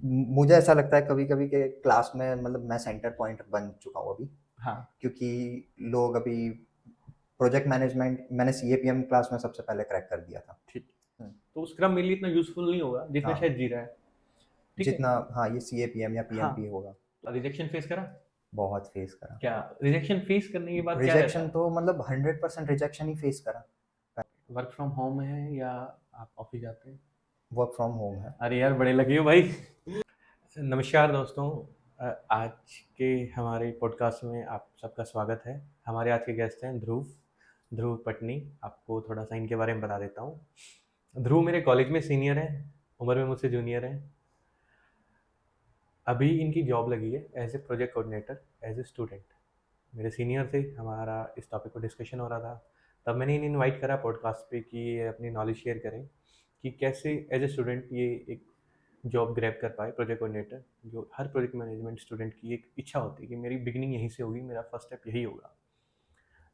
मुझे ऐसा लगता है कभी कभी कि क्लास में मतलब मैं सेंटर पॉइंट बन चुका हूँ अभी, हाँ क्योंकि लोग अभी प्रोजेक्ट मैनेजमेंट मैंने सीएपीएम क्लास में सबसे पहले क्रैक कर दिया था। ठीक। हम्म, तो स्क्रम मेरे लिए इतना यूजफुल नहीं होगा जितना हाँ, शायद जीरा है। ठीक है। जितना, हाँ, ये सीएपीएम या हाँ, पीएमपी होगा। रिजेक्शन फेस करा। बहुत फेस करा। क्या रिजेक्शन फेस करने के बाद क्या रहता रिजेक्शन है? तो मतलब 100% रिजेक्शन ही फेस करा। वर्क फ्रॉम होम है या आप ऑफिस जाते हैं? वर्क फ्रॉम होम है। अरे यार बड़े लगे हो भाई। नमस्कार दोस्तों, आज के हमारे पॉडकास्ट में आप सबका स्वागत है। हमारे आज के गेस्ट हैं ध्रुव ध्रुव पटनी। आपको थोड़ा सा इनके बारे में बता देता हूँ। ध्रुव मेरे कॉलेज में सीनियर हैं, उम्र में मुझसे जूनियर हैं। अभी इनकी जॉब लगी है as a project coordinator, as a student. मेरे सीनियर थे, हमारा इस टॉपिक पर डिस्कशन हो रहा था। तब मैंने इन्हें इनवाइट करा पॉडकास्ट पे कि ये अपनी नॉलेज शेयर करें कि कैसे एज ए स्टूडेंट ये एक जॉब ग्रैब कर पाए, प्रोजेक्ट कोऑर्डिनेटर। जो हर प्रोजेक्ट मैनेजमेंट स्टूडेंट की एक इच्छा होती है कि मेरी बिगिनिंग यहीं से होगी, मेरा फर्स्ट स्टेप यही होगा।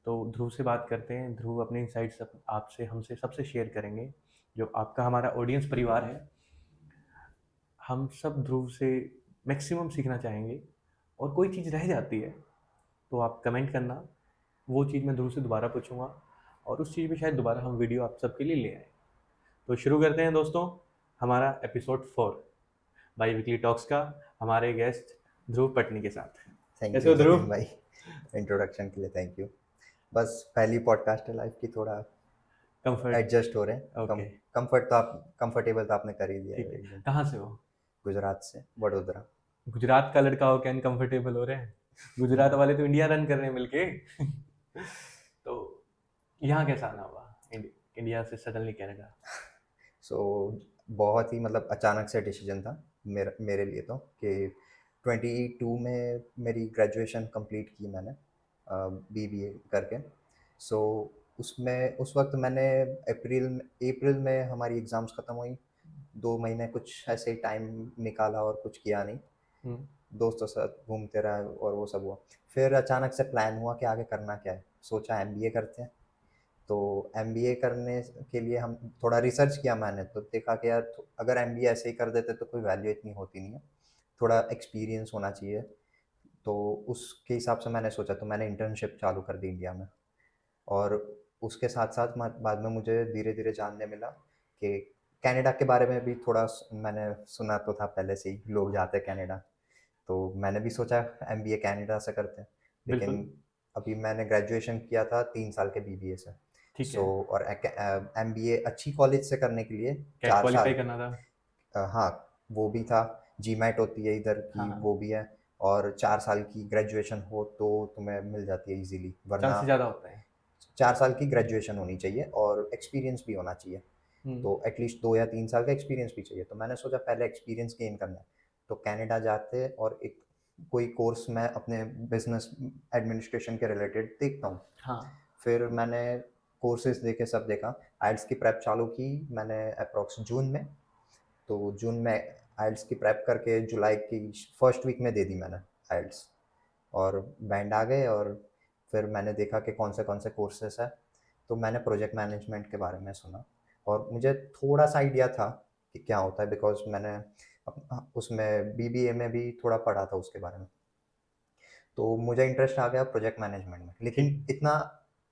तो ध्रुव से बात करते हैं। ध्रुव अपने इनसाइट्स आपसे, हमसे, सबसे शेयर करेंगे। जो आपका हमारा ऑडियंस परिवार है, हम सब ध्रुव से मैक्सिमम सीखना चाहेंगे। और कोई चीज़ रह जाती है तो आप कमेंट करना, वो चीज़ मैं ध्रुव से दोबारा पूछूंगा और उस चीज़ पे शायद दोबारा हम वीडियो आप सबके लिए ले आए। तो शुरू करते हैं दोस्तों, हमारा एपिसोड 4 बाई वीकली टॉक्स का, हमारे गेस्ट ध्रुव पटनी के साथ। थैंक कैसे यू हो ध्रुव? जतिन भाई, इंट्रोडक्शन के लिए थैंक यू। बस पहली पॉडकास्ट है लाइफ की, थोड़ा कंफर्ट। एडजस्ट हो रहे हैं। ओके। कंफर्ट तो आप कंफर्टेबल तो आपने कर ही दिया ठीक है है। एकदम। कहाँ से हो? गुजरात से, वडोदरा। गुजरात का लड़का हो क्या अनकंफर्टेबल हो रहे हैं? गुजरात वाले तो इंडिया रन कर रहे हैं मिलके। तो यहाँ कैसा आना हुआ इंडिया से सडनली कनाडा? सो बहुत ही मतलब अचानक से डिसीजन था मेरे मेरे लिए तो, कि 22 में मेरी ग्रेजुएशन कंप्लीट की मैंने, बीबीए करके। सो उसमें उस वक्त मैंने अप्रैल में हमारी एग्ज़ाम्स ख़त्म हुई। 2 महीने कुछ ऐसे ही टाइम निकाला और कुछ किया नहीं, हम्म। दोस्तों के साथ घूमते रहे और वो सब हुआ। फिर अचानक से प्लान हुआ कि आगे करना क्या है, सोचा एमबीए करते हैं। तो एमबीए करने के लिए हम थोड़ा रिसर्च किया मैंने, तो देखा कि यार अगर एमबीए ऐसे ही कर देते तो कोई वैल्यू इतनी होती नहीं है, थोड़ा एक्सपीरियंस होना चाहिए। तो उसके हिसाब से मैंने सोचा, तो मैंने इंटर्नशिप चालू कर दी इंडिया में। और उसके साथ साथ बाद में मुझे धीरे धीरे जानने मिला कि कनाडा के बारे में भी थोड़ा मैंने सुना तो था पहले से ही, लोग जाते हैं कनाडा। तो मैंने भी सोचा एमबीए कनाडा से करते हैं। लेकिन बिल्कुल। अभी मैंने ग्रेजुएशन किया था 3 साल के बीबीए से। ठीक सो है। और एमबीए अच्छी कॉलेज से करने के लिए कैट 4 साल। क्वालिफाई करना था। हाँ, वो भी था। जीमैट होती है इधर हाँ की, हाँ। वो भी है। और 4 साल की ग्रेजुएशन हो तो तुम्हें मिल जाती है इजीली, चांस वरना से ज़्यादा होता है। 4 साल की ग्रेजुएशन होनी चाहिए और एक्सपीरियंस भी होना चाहिए। हम्म। तो एटलीस्ट 2 या 3 साल का एक्सपीरियंस भी चाहिए। तो मैंने सोचा पहले एक्सपीरियंस गेन करना है, तो कनाडा जाते और एक कोई कोर्स मैं अपने बिजनेस एडमिनिस्ट्रेशन के रिलेटेड देखता हूँ। हाँ। फिर मैंने कोर्सेज देखे, सब देखा। आइल्स की प्रेप चालू की मैंने अप्रॉक्स जून में। तो जून में आइल्स की प्रेप करके जुलाई की फर्स्ट वीक में दे दी मैंने आइल्स, और बैंड आ गए। और फिर मैंने देखा कि कौन से कोर्सेस है। तो मैंने प्रोजेक्ट मैनेजमेंट के बारे में सुना, और मुझे थोड़ा सा आइडिया था कि क्या होता है, बिकॉज मैंने उसमें बीबीए में भी थोड़ा पढ़ा था उसके बारे में। तो मुझे इंटरेस्ट आ गया प्रोजेक्ट मैनेजमेंट में, लेकिन ठीक। इतना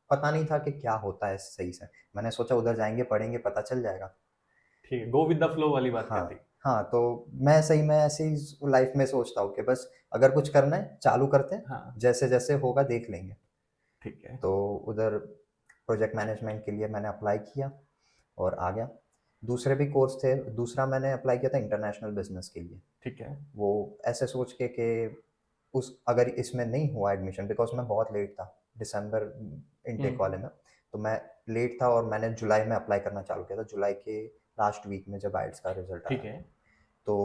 पता नहीं था कि क्या होता है सही से। मैंने सोचा उधर जाएंगे, पढ़ेंगे, पता चल जाएगा। ठीक है, गो विद द फ्लो वाली बात कर दी। हाँ, हाँ, तो मैं सही में ऐसे ही लाइफ में सोचता हूँ कि बस अगर कुछ करना है चालू करते हैं, हाँ। जैसे जैसे होगा देख लेंगे। ठीक है। तो उधर प्रोजेक्ट मैनेजमेंट के लिए मैंने अप्लाई किया और आ गया। दूसरे भी कोर्स थे, दूसरा मैंने अप्लाई किया था इंटरनेशनल बिजनेस के लिए। ठीक है। वो ऐसे सोच के कि उस अगर इसमें नहीं हुआ एडमिशन, बिकॉज मैं बहुत लेट था दिसंबर इनटेक वाले हम्म। में। तो मैं लेट था और मैंने जुलाई में अप्लाई करना चालू किया था, जुलाई के लास्ट वीक में जब आइल्स का रिजल्ट ठीक आया। है। तो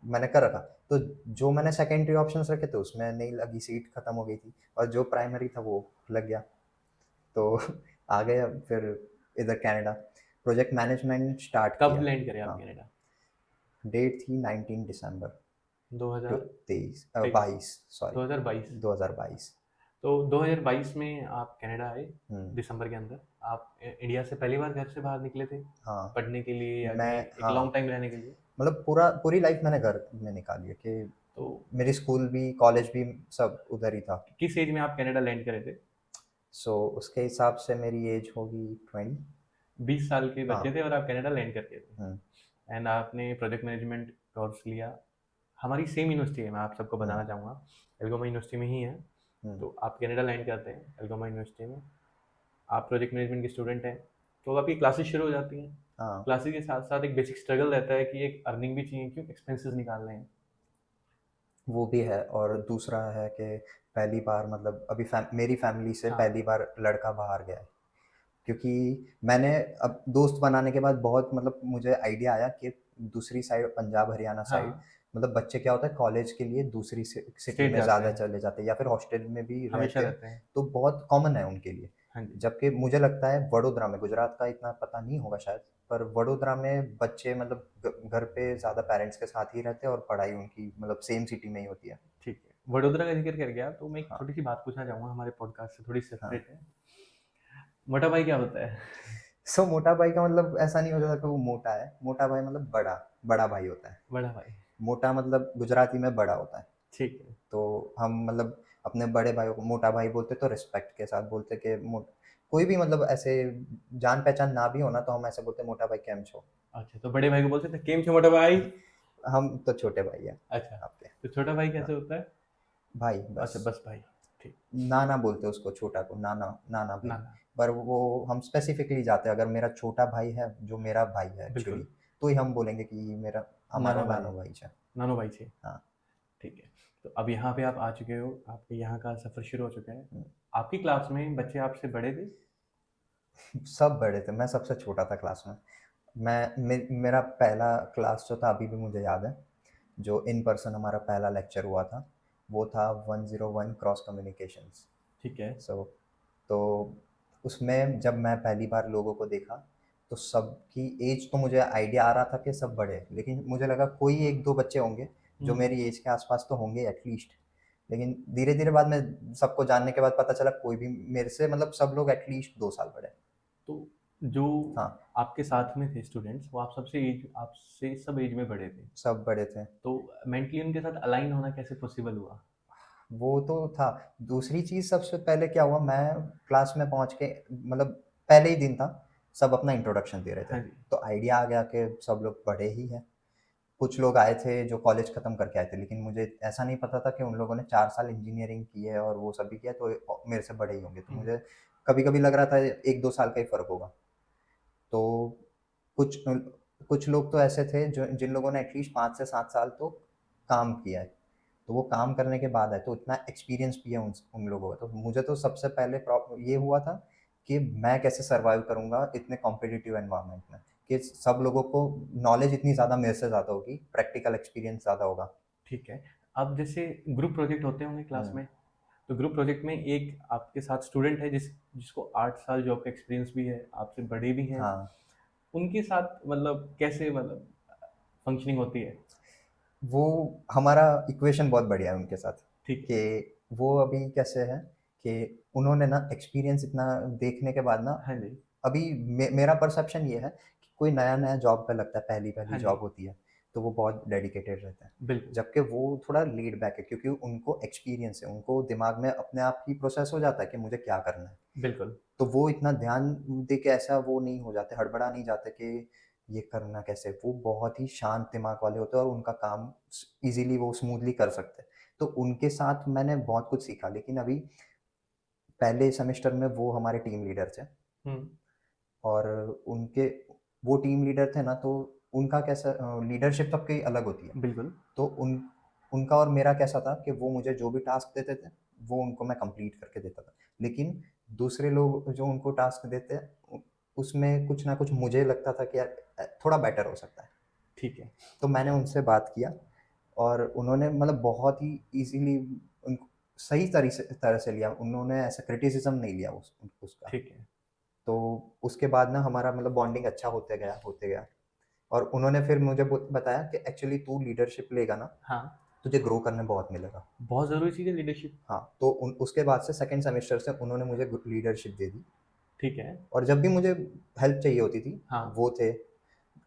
मैंने कर रखा। तो जो मैंने सेकेंडरी ऑप्शंस रखे थे उसमें नहीं लगी, सीट खत्म हो गई थी, और जो प्राइमरी था वो लग गया। तो आ गए फिर इधर कनाडा, प्रोजेक्ट मैनेजमेंट स्टार्ट कब किया। लैंड करे आप हाँ, कनाडा? डेट थी 19 दिसंबर 2023। 23 22, सॉरी, 2022। 2022। तो 2022 में आप कनाडा आए, हम्म, दिसंबर के अंदर। आप इंडिया से पहली बार घर से बाहर निकले थे हाँ, पढ़ने के लिए या मैं, कहीं एक हाँ, लॉन्ग टाइम रहने के लिए? मतलब पूरी लाइफ मैंने घर में निकाली है कि तो मेरी स्कूल भी कॉलेज भी सब उधर ही था। किस एज में आप कनाडा लैंड करे थे? सो उसके हिसाब से मेरी एज होगी 20। 20 साल के हाँ। बच्चे थे और आप कनाडा लैंड कर गए हम्म। थे एंड आपने प्रोजेक्ट मैनेजमेंट कोर्स लिया। हमारी सेम यूनिवर्सिटी है, मैं आप सबको हम्म। बताना चाहूँगा, एल्गोमा यूनिवर्सिटी में ही है। हम्म। तो आप कनाडा लैंड करते हैं एल्गोमा यूनिवर्सिटी में, आप प्रोजेक्ट मैनेजमेंट के स्टूडेंट हैं, तो आपकी क्लासेस शुरू हो जाती हैं। हाँ, क्लासेस के साथ साथ एक बेसिक स्ट्रगल रहता है कि एक अर्निंग भी चाहिए, क्यों एक्सपेंसेस निकालने हैं। वो भी है। और दूसरा है कि पहली बार मतलब अभी मेरी फैमिली से हाँ पहली बार लड़का बाहर गया है। क्योंकि मैंने अब दोस्त बनाने के बाद बहुत मतलब मुझे आइडिया आया कि दूसरी साइड पंजाब हरियाणा साइड हाँ, मतलब बच्चे क्या होता है कॉलेज के लिए दूसरी सिटी स्टेट में जाते ज़्यादा हैं, चले जाते हैं या फिर हॉस्टल में भी हमेशा रहते हैं। रहते हैं। तो बहुत कॉमन है उनके लिए। हाँ जी। जबकि मुझे लगता है वडोदरा में, गुजरात का इतना पता नहीं होगा शायद, पर वडोदरा में बच्चे मतलब घर पे ज़्यादा पेरेंट्स के साथ ही रहते हैं और पढ़ाई उनकी मतलब सेम सिटी में ही होती है। ठीक है, वडोदरा का जिक्र कर गया तो मैं एक हाँ। छोटी सी बात पूछना चाहूँगा, हमारे पॉडकास्ट से थोड़ी हाँ। सेपरेट है। मोटा भाई क्या होता है? सो मोटा भाई का मतलब ऐसा नहीं होता कि वो मोटा है। मोटा भाई मतलब बड़ा, बड़ा भाई होता है। बड़ा भाई। मोटा मतलब गुजराती में बड़ा होता है। ठीक है। तो हम मतलब अपने बड़े भाइयों को मोटा भाई बोलते तो रिस्पेक्ट के साथ बोलते कि कोई भी मतलब ऐसे जान पहचान ना भी हो ना तो हम ऐसे बोलते मोटा भाई केम छो। अच्छा, तो बड़े भाई को बोलते थे केम छो मोटा भाई? हम तो छोटे भाई हैं अच्छा, आपके। तो छोटा भाई हाँ, कैसे होता है? भाई बस। अच्छा, बस भाई। ठीक। नाना बोलते उसको, छोटा को नाना, नाना भाई। ना ना। पर वो हम स्पेसिफिकली जाते हैं, अगर मेरा छोटा भाई है जो मेरा भाई है एक्चुअली, बिल्कुल। तो ही हम बोलेंगे कि मेरा हमारा नानो भाई। नानो भाई है। नानो भाई छे। हाँ। ठीक है। तो अब यहाँ पे आप आ चुके हो, आपके यहाँ का सफ़र शुरू हो चुका है। हम्म। आपकी क्लास में बच्चे आपसे बड़े थे? सब बड़े थे, मैं सबसे छोटा था क्लास में। मेरा पहला क्लास जो था अभी भी मुझे याद है, जो इन पर्सन हमारा पहला लेक्चर हुआ था, वो था 101 क्रॉस कम्युनिकेशंस। ठीक है। सो तो उसमें जब मैं पहली बार लोगों को देखा तो सबकी एज तो मुझे आइडिया आ रहा था कि सब बड़े हैं, लेकिन मुझे लगा कोई एक दो बच्चे होंगे जो हम्म। मेरी एज के आसपास तो होंगे एटलीस्ट। लेकिन धीरे धीरे बाद में सबको जानने के बाद पता चला कोई भी मेरे से मतलब सब लोग एटलीस्ट 2 साल बड़े हैं। तो जो हाँ, आपके साथ में थे स्टूडेंट्स, वो आपसे सब एज में बड़े थे, सब बड़े थे। तो मेंटली उनके साथ अलाइन होना कैसे पॉसिबल हुआ? वो तो था। दूसरी चीज़ सबसे पहले क्या हुआ, मैं क्लास में पहुँच के मतलब पहले ही दिन था, सब अपना इंट्रोडक्शन दे रहे थे। हाँ जी। तो आइडिया आ गया कि सब लोग बड़े ही हैं। कुछ लोग आए थे जो कॉलेज खत्म करके आए थे, लेकिन मुझे ऐसा नहीं पता था कि उन लोगों ने 4 साल इंजीनियरिंग की है और वो सभी किया तो मेरे से बड़े ही होंगे। तो हम्म। मुझे कभी-कभी लग रहा था 1-2 साल का ही फ़र्क होगा। तो कुछ कुछ लोग तो ऐसे थे जो जिन लोगों ने एटलीस्ट 5 से 7 साल तो काम किया है। तो वो काम करने के बाद है तो इतना एक्सपीरियंस भी है उन उन लोगों का। तो मुझे तो सबसे पहले ये हुआ था कि मैं कैसे सर्वाइव करूँगा इतने कॉम्पिटिटिव एनवायरनमेंट में, कि सब लोगों को नॉलेज इतनी ज़्यादा मेरे से ज़्यादा होगी, प्रैक्टिकल एक्सपीरियंस ज़्यादा होगा। ठीक है। अब जैसे ग्रुप प्रोजेक्ट होते होंगे क्लास हुँ। में, तो ग्रुप प्रोजेक्ट में एक आपके साथ स्टूडेंट है जिसको 8 साल जॉब का एक्सपीरियंस भी है, आपसे बड़े भी हैं, हाँ, उनके साथ मतलब कैसे मतलब फंक्शनिंग होती है? वो हमारा इक्वेशन बहुत बढ़िया है उनके साथ, ठीक है। कि वो अभी कैसे है कि उन्होंने ना एक्सपीरियंस इतना देखने के बाद ना, हाँ जी। अभी मेरा परसेप्शन ये है कि कोई नया-नया जॉब पे लगता है, पहली-पहली हाँ जी। जॉब होती है, तो वो बहुत डेडिकेटेड रहता है। बिल्कुल। जबकि वो थोड़ा लेड बैक है क्योंकि उनको एक्सपीरियंस है, उनको दिमाग में अपने आप ही प्रोसेस हो जाता है कि मुझे क्या करना है। बिल्कुल। तो वो इतना ध्यान दे के ऐसा वो नहीं हो जाते, हड़बड़ा नहीं जाते कि ये करना कैसे। वो बहुत ही शांत दिमाग वाले होते हैं और उनका काम इजीली वो स्मूथली कर सकते हैं। तो उनके साथ मैंने बहुत कुछ सीखा। लेकिन अभी पहले सेमेस्टर में वो हमारे टीम लीडर थे हम्म। और उनके वो टीम लीडर थे ना, तो उनका कैसा लीडरशिप सबकी अलग होती है। बिल्कुल। तो उनका और मेरा कैसा था कि वो मुझे जो भी टास्क देते थे, वो उनको मैं कंप्लीट करके देता था। लेकिन दूसरे लोग जो उनको टास्क देते हैं, उसमें कुछ ना कुछ मुझे लगता था कि यार थोड़ा बेटर हो सकता है। ठीक है। तो मैंने उनसे बात किया और उन्होंने मतलब बहुत ही ईज़िली उनको सही तरह से लिया। उन्होंने ऐसा क्रिटिसिज़्म नहीं लिया उसका। ठीक है। तो उसके बाद ना हमारा मतलब बॉन्डिंग अच्छा होते गया। और उन्होंने फिर मुझे बताया कि एक्चुअली तू लीडरशिप लेगा ना, हाँ, तुझे ग्रो करने बहुत मिलेगा। बहुत ज़रूरी चीज़ है लीडरशिप। हाँ, तो उसके बाद से सेकंड सेमेस्टर से उन्होंने मुझे लीडरशिप दे दी। ठीक है। और जब भी मुझे हेल्प चाहिए होती थी, हाँ। वो थे।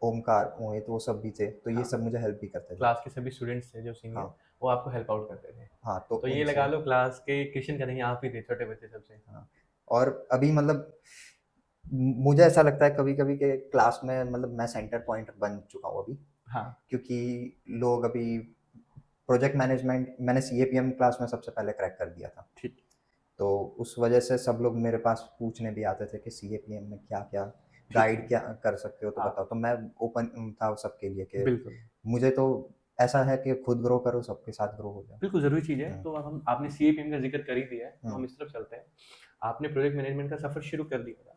ओमकार, मोहित वो सब भी थे, तो ये हाँ, सब मुझे हेल्प भी करते थे। क्लास के सभी स्टूडेंट्स थे जो सीनियर, हाँ, वो आपको हेल्प आउट करते थे। हाँ, तो तो ये उनसे लगा लो क्लास के कृष्ण कन्हैया आप ही थे, छोटे बच्चे सबसे। हाँ, और अभी मतलब मुझे ऐसा लगता है कभी-कभी कि क्लास में मतलब मैं सेंटर पॉइंट बन चुका हूँ अभी, हाँ, क्योंकि लोग अभी प्रोजेक्ट मैनेजमेंट मैंने सीएपीएम क्लास में सबसे पहले क्रैक कर दिया था। ठीक। तो उस वजह से सब लोग मेरे पास पूछने भी आते थे कि सीएपीएम में क्या-क्या ठीक गाइड है। क्या कर सकते हो तो हाँ, बताओ। तो मैं ओपन था सबके लिए कि बिल्कुल। मुझे तो ऐसा है कि खुद ग्रो करो, सबके साथ ग्रो हो जाओ। बिल्कुल ज़रूरी चीज़ है। हुँ, तो अब हम आपने सीएपीएम का ज़िक्र कर ही दिया है, तो हुँ, हम इस तरफ चलते हैं। आपने प्रोजेक्ट मैनेजमेंट का सफ़र शुरू कर दिया था।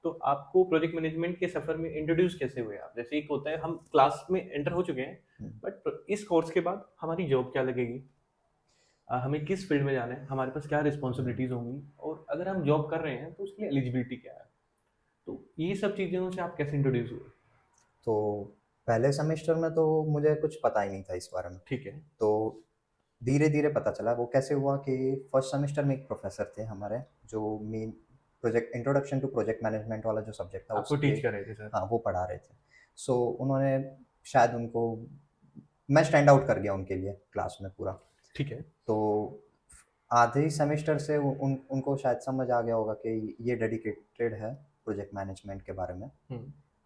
तो आपको प्रोजेक्ट मैनेजमेंट के सफ़र में इंट्रोड्यूस कैसे हुए आप? जैसे एक होता है हम क्लास में एंटर हो चुके हैं, हुँ। बट इस कोर्स के बाद हमारी जॉब क्या लगेगी? हमें किस फील्ड में जाना है? हमारे पास क्या हुँ। रिस्पॉन्सिबिलिटीज़ होंगी? और अगर हम जॉब कर रहे हैं, तो उसके लिए एलिजिबिलिटी क्या है? तो ये सब चीज़ों से आप कैसे इंट्रोड्यूस हुए? तो पहले सेमेस्टर में तो मुझे कुछ पता ही नहीं था इस बारे में। ठीक है, तो धीरे-धीरे पता चला। वो कैसे हुआ कि फर्स्ट सेमेस्टर में एक प्रोफ़ेसर थे हमारे, जो main project introduction to project management वाला जो सब्जेक्ट था आपको उसके टीच कर रहे थे सर। हाँ, वो पढ़ा रहे थे। सो उन्होंने शायद उनको मैं स्टैंड आउट कर गया उनके लिए क्लास में पूरा। ठीक है। तो आधे ही सेमेस्टर से उनको शायद समझ आ गया होगा कि ये डेडिकेटेड है प्रोजेक्ट मैनेजमेंट के बारे में। हुँ,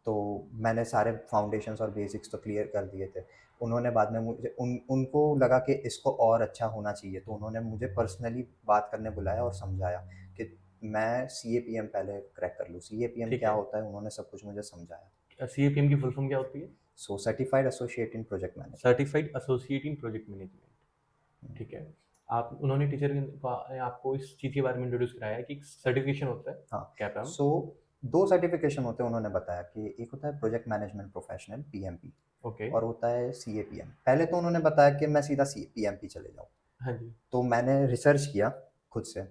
तो मैंने सारे फाउंडेशंस और बेसिक्स तो क्लियर कर दिए थे। उन्होंने बाद में मुझे उनको लगा कि इसको और अच्छा होना चाहिए, तो उन्होंने मुझे पर्सनली बात करने बुलाया और समझाया कि मैं सीएपीएम पहले क्रैक कर लूँ। सीएपीएम ठीक क्या है। होता है, उन्होंने सब कुछ मुझे समझाया। सीएपीएम की फुल फॉर्म क्या होती है? So certified associate in project management. Certified associate in project management. ठीक है। आप उन्होंने टीचर ने आपको इस चीज़ के बारे में इंट्रोड्यूस कराया है कि सर्टिफिकेशन होता है हाँ, कैपराउन। सो 2 सर्टिफिकेशन होते हैं उन्होंने बताया कि एक होता है project management professional PMP okay. और होता है सीएपीएम। पहले तो उन्होंने बताया कि मैं सीधा सी पीएमपी चले जाऊँ। हाँ जी। तो मैंने रिसर्च किया खुद से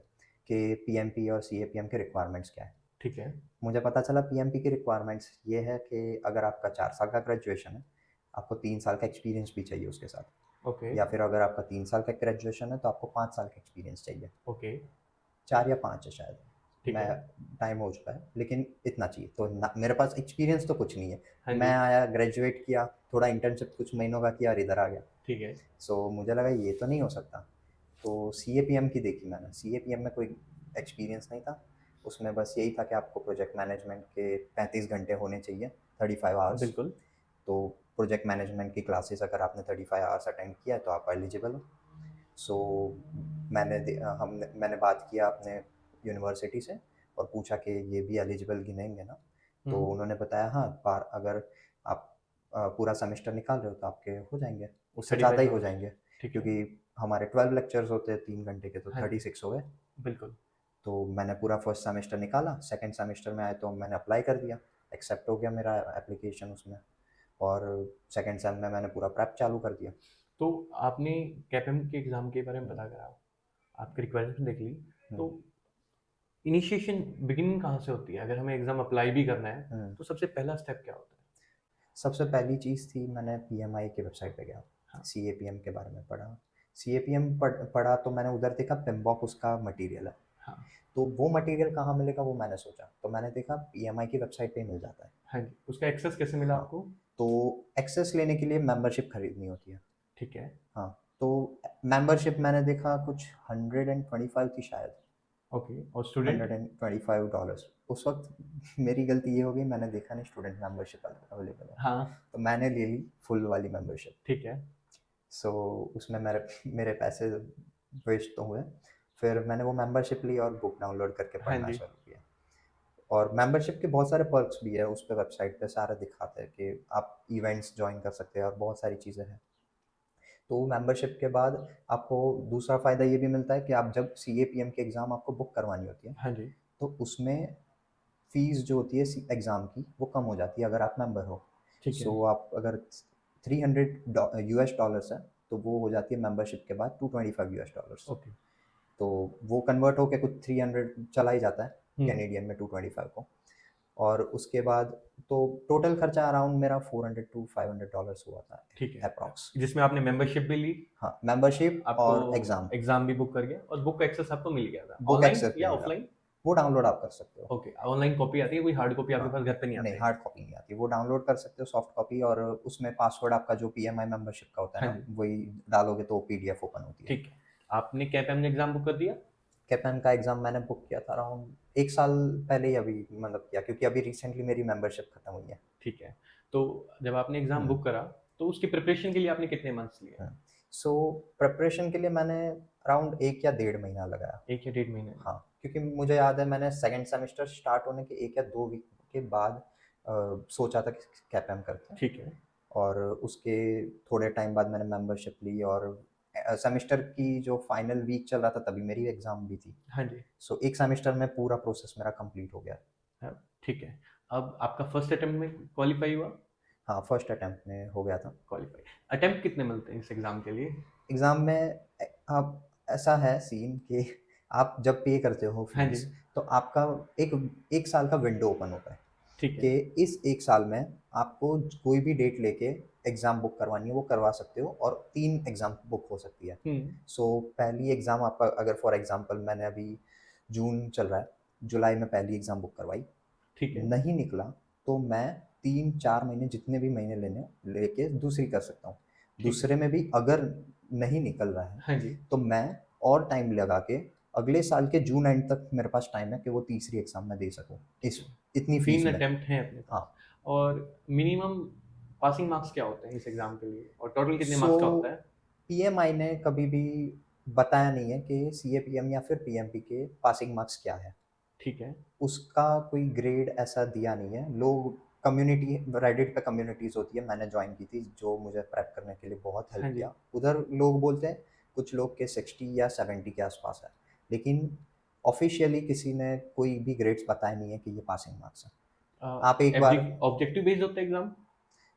कि पीएमपी और सीएपीएम के रिक्वायरमेंट्स क्या है। ठीक है। मुझे पता चला पीएमपी की रिक्वायरमेंट्स ये है कि अगर आपका 4 साल का ग्रेजुएशन है, आपको 3 साल का एक्सपीरियंस भी चाहिए उसके ओके। साथ। या फिर अगर आपका 3 साल का ग्रेजुएशन है तो आपको 5 साल का एक्सपीरियंस चाहिए। ओके। 4 या 5 है शायद, ठीक मैं है। टाइम हो चुका है, लेकिन इतना चाहिए। तो ना मेरे पास एक्सपीरियंस तो कुछ नहीं है। हाँ मैं जी। आया, ग्रेजुएट किया, थोड़ा इंटर्नशिप कुछ महीनों का किया और इधर आ गया। ठीक है। सो मुझे लगा ये तो नहीं हो सकता। तो सीएपीएम की देखी मैंने। सीएपीएम में कोई एक्सपीरियंस नहीं था। उसमें बस यही था कि आपको प्रोजेक्ट मैनेजमेंट के 35 घंटे होने चाहिए, 35 आवर्स। बिल्कुल। तो प्रोजेक्ट मैनेजमेंट की क्लासेस अगर आपने 35 आवर्स अटेंड किया है तो आप एलिजिबल हो। सो मैंने बात किया अपने यूनिवर्सिटी से और पूछा कि ये भी एलिजिबल गिनेंगे ना? तो हुँ। उन्होंने बताया हाँ, पार अगर आप पूरा सेमेस्टर निकाल रहे हो तो आपके हो जाएँगे, उससे ज़्यादा 35 ही हो आवर्स। जाएँगे, ठीक है। क्योंकि हमारे 12 लेक्चर्स होते हैं 3 घंटे के, तो हाँ जी। 36 हो गए। बिल्कुल। तो मैंने पूरा फर्स्ट सेमेस्टर निकाला, सेकंड सेमेस्टर में आए तो मैंने अप्लाई कर दिया, एक्सेप्ट हो गया मेरा एप्लीकेशन उसमें और सेकंड सेम में मैंने पूरा प्रेप चालू कर दिया। तो आपने कैपएम के एग्ज़ाम के बारे में हुँ, पता करा, आपकी रिक्वायरमेंट देख ली, हुँ, तो इनिशिएशन बिगिनिंग कहाँ से होती है? अगर हमें एग्ज़ाम अप्लाई भी करना है, हुँ। तो सबसे पहला स्टेप क्या होता है? सबसे पहली चीज़ थी, मैंने पीएमआई की वेबसाइट पे गया, हाँ, सीएपीएम के बारे में पढ़ा। सीएपीएम पढ़ा तो मैंने उधर देखा पिमबॉक उसका मटीरियल है। हाँ, तो वो मटीरियल कहाँ मिलेगा वो मैंने सोचा। तो मैंने देखा पीएमआई की वेबसाइट पे ही मिल जाता है। हाँ जी। उसका एक्सेस कैसे मिला हाँ, आपको? तो एक्सेस लेने के लिए मेंबरशिप खरीदनी होती है। ठीक है। हाँ, तो मेंबरशिप मैंने देखा कुछ 125 थी शायद, ओके। और स्टूडेंट? $125। उस वक़्त मेरी गलती ये हो गई, मैंने देखा नहीं स्टूडेंट मेंबरशिप अवेलेबल है। हाँ, तो मैंने ले ली फुल वाली मेंबरशिप। ठीक है। सो उसमें मेरे मेरे पैसे वेस्ट तो हुए। फिर मैंने वो मेंबरशिप ली और बुक डाउनलोड करके हाँ पढ़ना जी। शुरू किया। और मेंबरशिप के बहुत सारे पर्क्स भी है, उस पे वेबसाइट पे सारा दिखाते हैं कि आप इवेंट्स जॉइन कर सकते हैं और बहुत सारी चीज़ें हैं। तो मेंबरशिप के बाद आपको दूसरा फ़ायदा ये भी मिलता है कि आप जब सीएपीएम की एग्ज़ाम आपको बुक करवानी होती है, हाँ जी। तो उसमें फ़ीस जो होती है एग्ज़ाम की वो कम हो जाती है अगर आप मेंबर हो। ठीक है। सो आप अगर 300 यूएस डॉलर्स है, तो वो हो जाती है मेंबरशिप के बाद 225 यूएस डॉलर्स। ओके। तो वो कन्वर्ट होके कुछ 300 चला ही जाता है हुँ। कैनेडियन में 225 को। और उसके बाद तो टोटल खर्चा अराउंड मेरा 400 टू $500 हुआ था ठीक है। अप्रॉक्स। जिसमें आपने मेंबरशिप भी ली, हाँ, मेंबरशिप आपको और एग्ज़ाम। एग्ज़ाम भी बुक कर गया और बुक का एक्सेस आपको मिल गया था। बुक ऑनलाइन एक्सेस भी या मिला। ऑफलाइन? वो डाउनलोड आप कर सकते हो। ओके, ऑनलाइन कॉपी आती है, कोई हार्ड कॉपी आपके हाँ, पास घर पे नहीं नहीं आते? हार्ड कॉपी नहीं आती, वो डाउनलोड कर सकते हो सॉफ्ट कॉपी, और उसमें पासवर्ड आपका जो पीएमआई मेंबरशिप का होता है हाँ ना, जी, वही डालोगे तो पीडीएफ ओपन होती है। ठीक है। आपने कैपएम एग्ज़ाम बुक कर दिया? कैपेन का एग्ज़ाम मैंने बुक किया था अराउंड 1 साल पहले ही, अभी मतलब किया, क्योंकि अभी रिसेंटली मेरी मेंबरशिप खत्म हुई है। ठीक है। तो जब आपने एग्ज़ाम हुँ, बुक करा, तो उसकी प्रिपरेशन के लिए आपने कितने मंथ्स लिए? हुँ। सो प्रिपरेशन के लिए मैंने अराउंड 1 या डेढ़ महीना लगाया। 1 या डेढ़ महीने में? हाँ, क्योंकि मुझे याद है मैंने सेकंड सेमेस्टर स्टार्ट होने के 1 या 2 वीक के बाद सोचा था कि कैपेम करते हैं, ठीक है। और उसके थोड़े टाइम बाद मैंने मेंबरशिप ली, और सेमेस्टर की जो फाइनल वीक चल रहा था तभी मेरी एग्ज़ाम भी थी। हाँ जी। सो 1 सेमेस्टर में पूरा प्रोसेस मेरा कंप्लीट हो गया। हाँ, ठीक है। अब आपका फर्स्ट अटेम्प्ट में क्वालीफाई हुआ? हाँ, फर्स्ट अटेम्प्ट में हो गया था। क्वालीफाई। अटेम्प्ट कितने मिलते हैं इस एग्ज़ाम के लिए? एग्ज़ाम में आप ऐसा है सीन कि आप जब पे करते हो हाँ जी, फीस, तो आपका एक 1 साल का विंडो ओपन होता है ठीक है। कि इस 1 साल में आपको कोई भी डेट लेके एग्ज़ाम बुक करवानी है, वो करवा सकते हो, और 3 एग्ज़ाम बुक हो सकती है। हुँ, सो पहली एग्ज़ाम आपका, अगर फॉर एग्ज़ाम्पल मैंने अभी जून चल रहा है, जुलाई में पहली एग्ज़ाम बुक करवाई, ठीक है, नहीं निकला तो मैं 3-4 महीने जितने भी महीने लेके दूसरी कर सकता हूँ। ठीक है। दूसरे में भी अगर नहीं निकल रहा है, हाँ जी, तो मैं और टाइम लगा के अगले साल के जून एंड तक मेरे पास टाइम है कि वो तीसरी एग्ज़ाम मैं दे सकूँ, ठीक इस है। इतनी फ़ीस 3 में। अटेम्प्ट हैं अपने हाँ, पास और मिनिमम पासिंग मार्क्स क्या होते हैं इस एग्ज़ाम के लिए और टोटल कितने सो मार्क्स का होता है? पीएमआई ने कभी भी बताया नहीं है कि सीएपीएम या फिर पीएमपी के पासिंग मार्क्स क्या है। ठीक है, उसका कोई ग्रेड ऐसा दिया नहीं है। लोग कम्युनिटी रेडिट पे कम्युनिटीज़ होती है, मैंने जॉइन की थी, जो मुझे प्रेप करने के लिए बहुत हाँ हेल्प जी। किया। उधर लोग बोलते हैं, कुछ लोग के 60 या 70 के आसपास है, लेकिन ऑफ़िशियली किसी ने कोई भी ग्रेड्स बताए नहीं है कि ये पासिंग मार्क्स हैं। अ, आप एक बार, ऑब्जेक्टिव बेस्ड होता है एग्ज़ाम?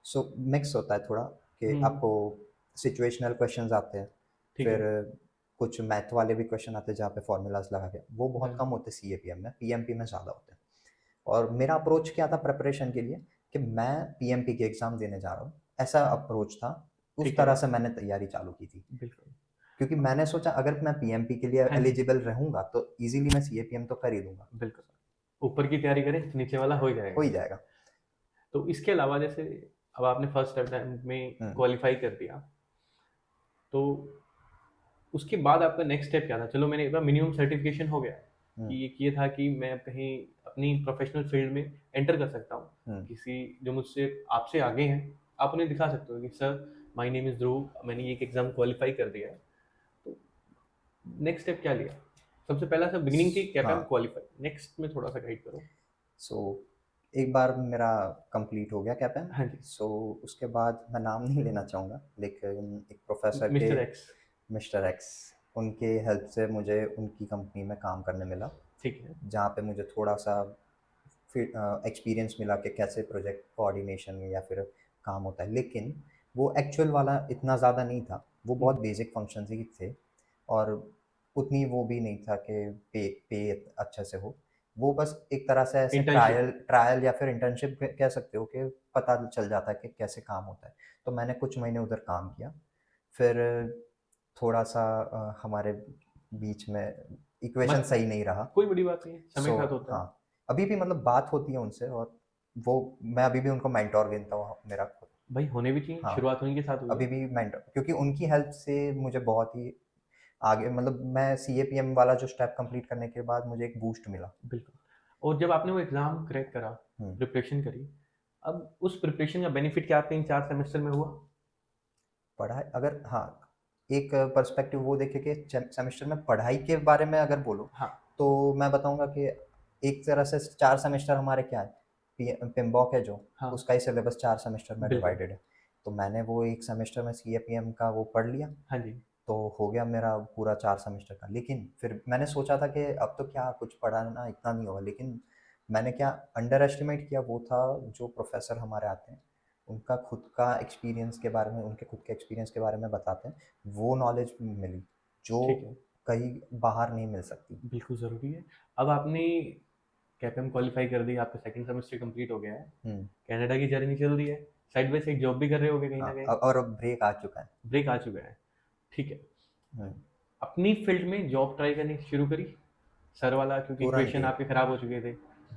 सो मिक्स होता है थोड़ा, कि हुँ, आपको सिचुएशनल क्वेश्चंस आते हैं, ठीक फिर है। कुछ मैथ वाले भी क्वेश्चन आते हैं जहाँ पे फ़ॉर्मूलाज़ लगा के, वो बहुत हाँ, कम होते हैं सीएपीएम में, पीएमपी में ज़्यादा होते हैं। और मेरा अप्रोच क्या था प्रिपरेशन के लिए, कि मैं पीएमपी के एग्ज़ाम देने जा रहा हूँ, ऐसा अप्रोच था। उस ठीक है, तरह से मैंने तैयारी चालू की थी, बिल्कुल। क्योंकि मैंने सोचा अगर मैं पीएमपी के लिए हाँ जी, एलिजिबल रहूँगा तो ईज़िली मैं सीएपीएम तो कर ही दूँगा, बिल्कुल। ऊपर की तैयारी करें, तो नीचे वाला हो ही हो जाएगा। ही जाएगा। तो इसके अलावा जैसे अब आपने फर्स्ट अटेम्प्ट में हुँ, क्वालीफाई कर दिया, तो उसके बाद आपका नेक्स्ट स्टेप क्या था? चलो मैंने एक बार मिनिमम सर्टिफिकेशन हो गया हुँ, कि एक ये था कि मैं अब कहीं अपनी प्रोफेशनल फील्ड में एंटर कर सकता हूँ। हुँ। किसी जो मुझसे आपसे आगे हैं, आप उन्हें दिखा सकते हो कि सर माय नेम इज़ ध्रुव, मैंने ये एक एग्ज़ाम क्वालीफाई कर दिया है। तो नेक्स्ट स्टेप क्या लिया? सबसे पहला था बिगिनिंग की कैपेम हाँ, क्वालीफाई, नेक्स्ट में थोड़ा-सा गाइड करो। सो एक बार मेरा कंप्लीट हो गया कैपेन। हाँ जी, सो उसके बाद मैं नाम नहीं लेना चाहूँगा, लेकिन एक प्रोफ़ेसर के, मिस्टर एक्स, मिस्टर एक्स, उनके हेल्प से मुझे उनकी कंपनी में काम करने मिला, ठीक है। जहाँ पे मुझे थोड़ा-सा फिर एक्सपीरियंस मिला कि कैसे प्रोजेक्ट कोऑर्डिनेशन या फिर काम होता है। लेकिन वो एक्चुअल वाला इतना ज़्यादा नहीं था, वो हुँ, बहुत बेसिक फंक्शंस ही थे, और उतनी वो भी नहीं था कि पे अच्छे से हो। वो बस एक तरह से ऐसे इंटर्नशिप, ट्रायल ट्रायल या फिर इंटर्नशिप कह सकते हो, कि पता चल जाता है कि कैसे काम होता है। तो मैंने कुछ महीने उधर काम किया, फिर थोड़ा-सा हमारे बीच में इक्वेशन मत सही नहीं रहा। कोई बड़ी बात नहीं है, समय सो के साथ होता है। हाँ, अभी भी मतलब बात होती है उनसे, और वो, मैं अभी भी उनको मेंटर गिनता हूँ मेरा खुद। भाई होने भी चाहिए, हाँ, शुरुआत उन्हीं के साथ हुई अभी है। भी मेंटर, क्योंकि उनकी हेल्प से मुझे बहुत ही आगे, मतलब मैं सीएपीएम वाला जो स्टेप कंप्लीट करने के बाद मुझे एक बूस्ट मिला। बिल्कुल। और जब आपने वो एग्ज़ाम क्रैक करा, हुँ, प्रिपरेशन करी, अब उस प्रिपरेशन का बेनिफिट क्या आपके इन 4 सेमेस्टर में हुआ? पढ़ाई अगर, हाँ, एक पर्सपेक्टिव वो देखें कि सेमेस्टर में पढ़ाई के बारे में अगर बोलो, हाँ, तो मैं बताऊँगा कि एक तरह से 4 सेमेस्टर हमारे क्या है, पिम्बॉक है जो, हाँ, उसका ही सिलेबस 4 सेमेस्टर में बिल्कुल। डिवाइडेड है। तो मैंने वो 1 सेमेस्टर में सीएपीएम का वो पढ़ लिया, हाँ जी, तो हो गया मेरा पूरा 4 सेमेस्टर का। लेकिन फिर मैंने सोचा था कि अब तो क्या कुछ पढ़ाना इतना नहीं होगा, लेकिन मैंने क्या अंडर एस्टिमेट किया, वो था जो प्रोफ़ेसर हमारे आते हैं, उनका खुद का एक्सपीरियंस के बारे में, उनके खुद के एक्सपीरियंस के बारे में बताते हैं, वो नॉलेज मिली, जो ठीक है, कहीं बाहर नहीं मिल सकती। बिल्कुल ज़रूरी है। अब आपने कैपएम क्वालीफाई कर दी, आपका सेकंड सेमेस्टर कंप्लीट हो गया है, हुँ, कनाडा की जर्नी चल रही है, साइड बाय साइड जॉब भी कर रहे होगे कहीं हाँ, न कहीं, और अब ब्रेक आ चुका है। ब्रेक आ चुका है, ठीक है। हुँ, अपनी फील्ड में जॉब ट्राई करनी शुरू करी? सर वाला क्योंकि तुरंत क्वेश्चन ही। आपके खराब हो चुके थे।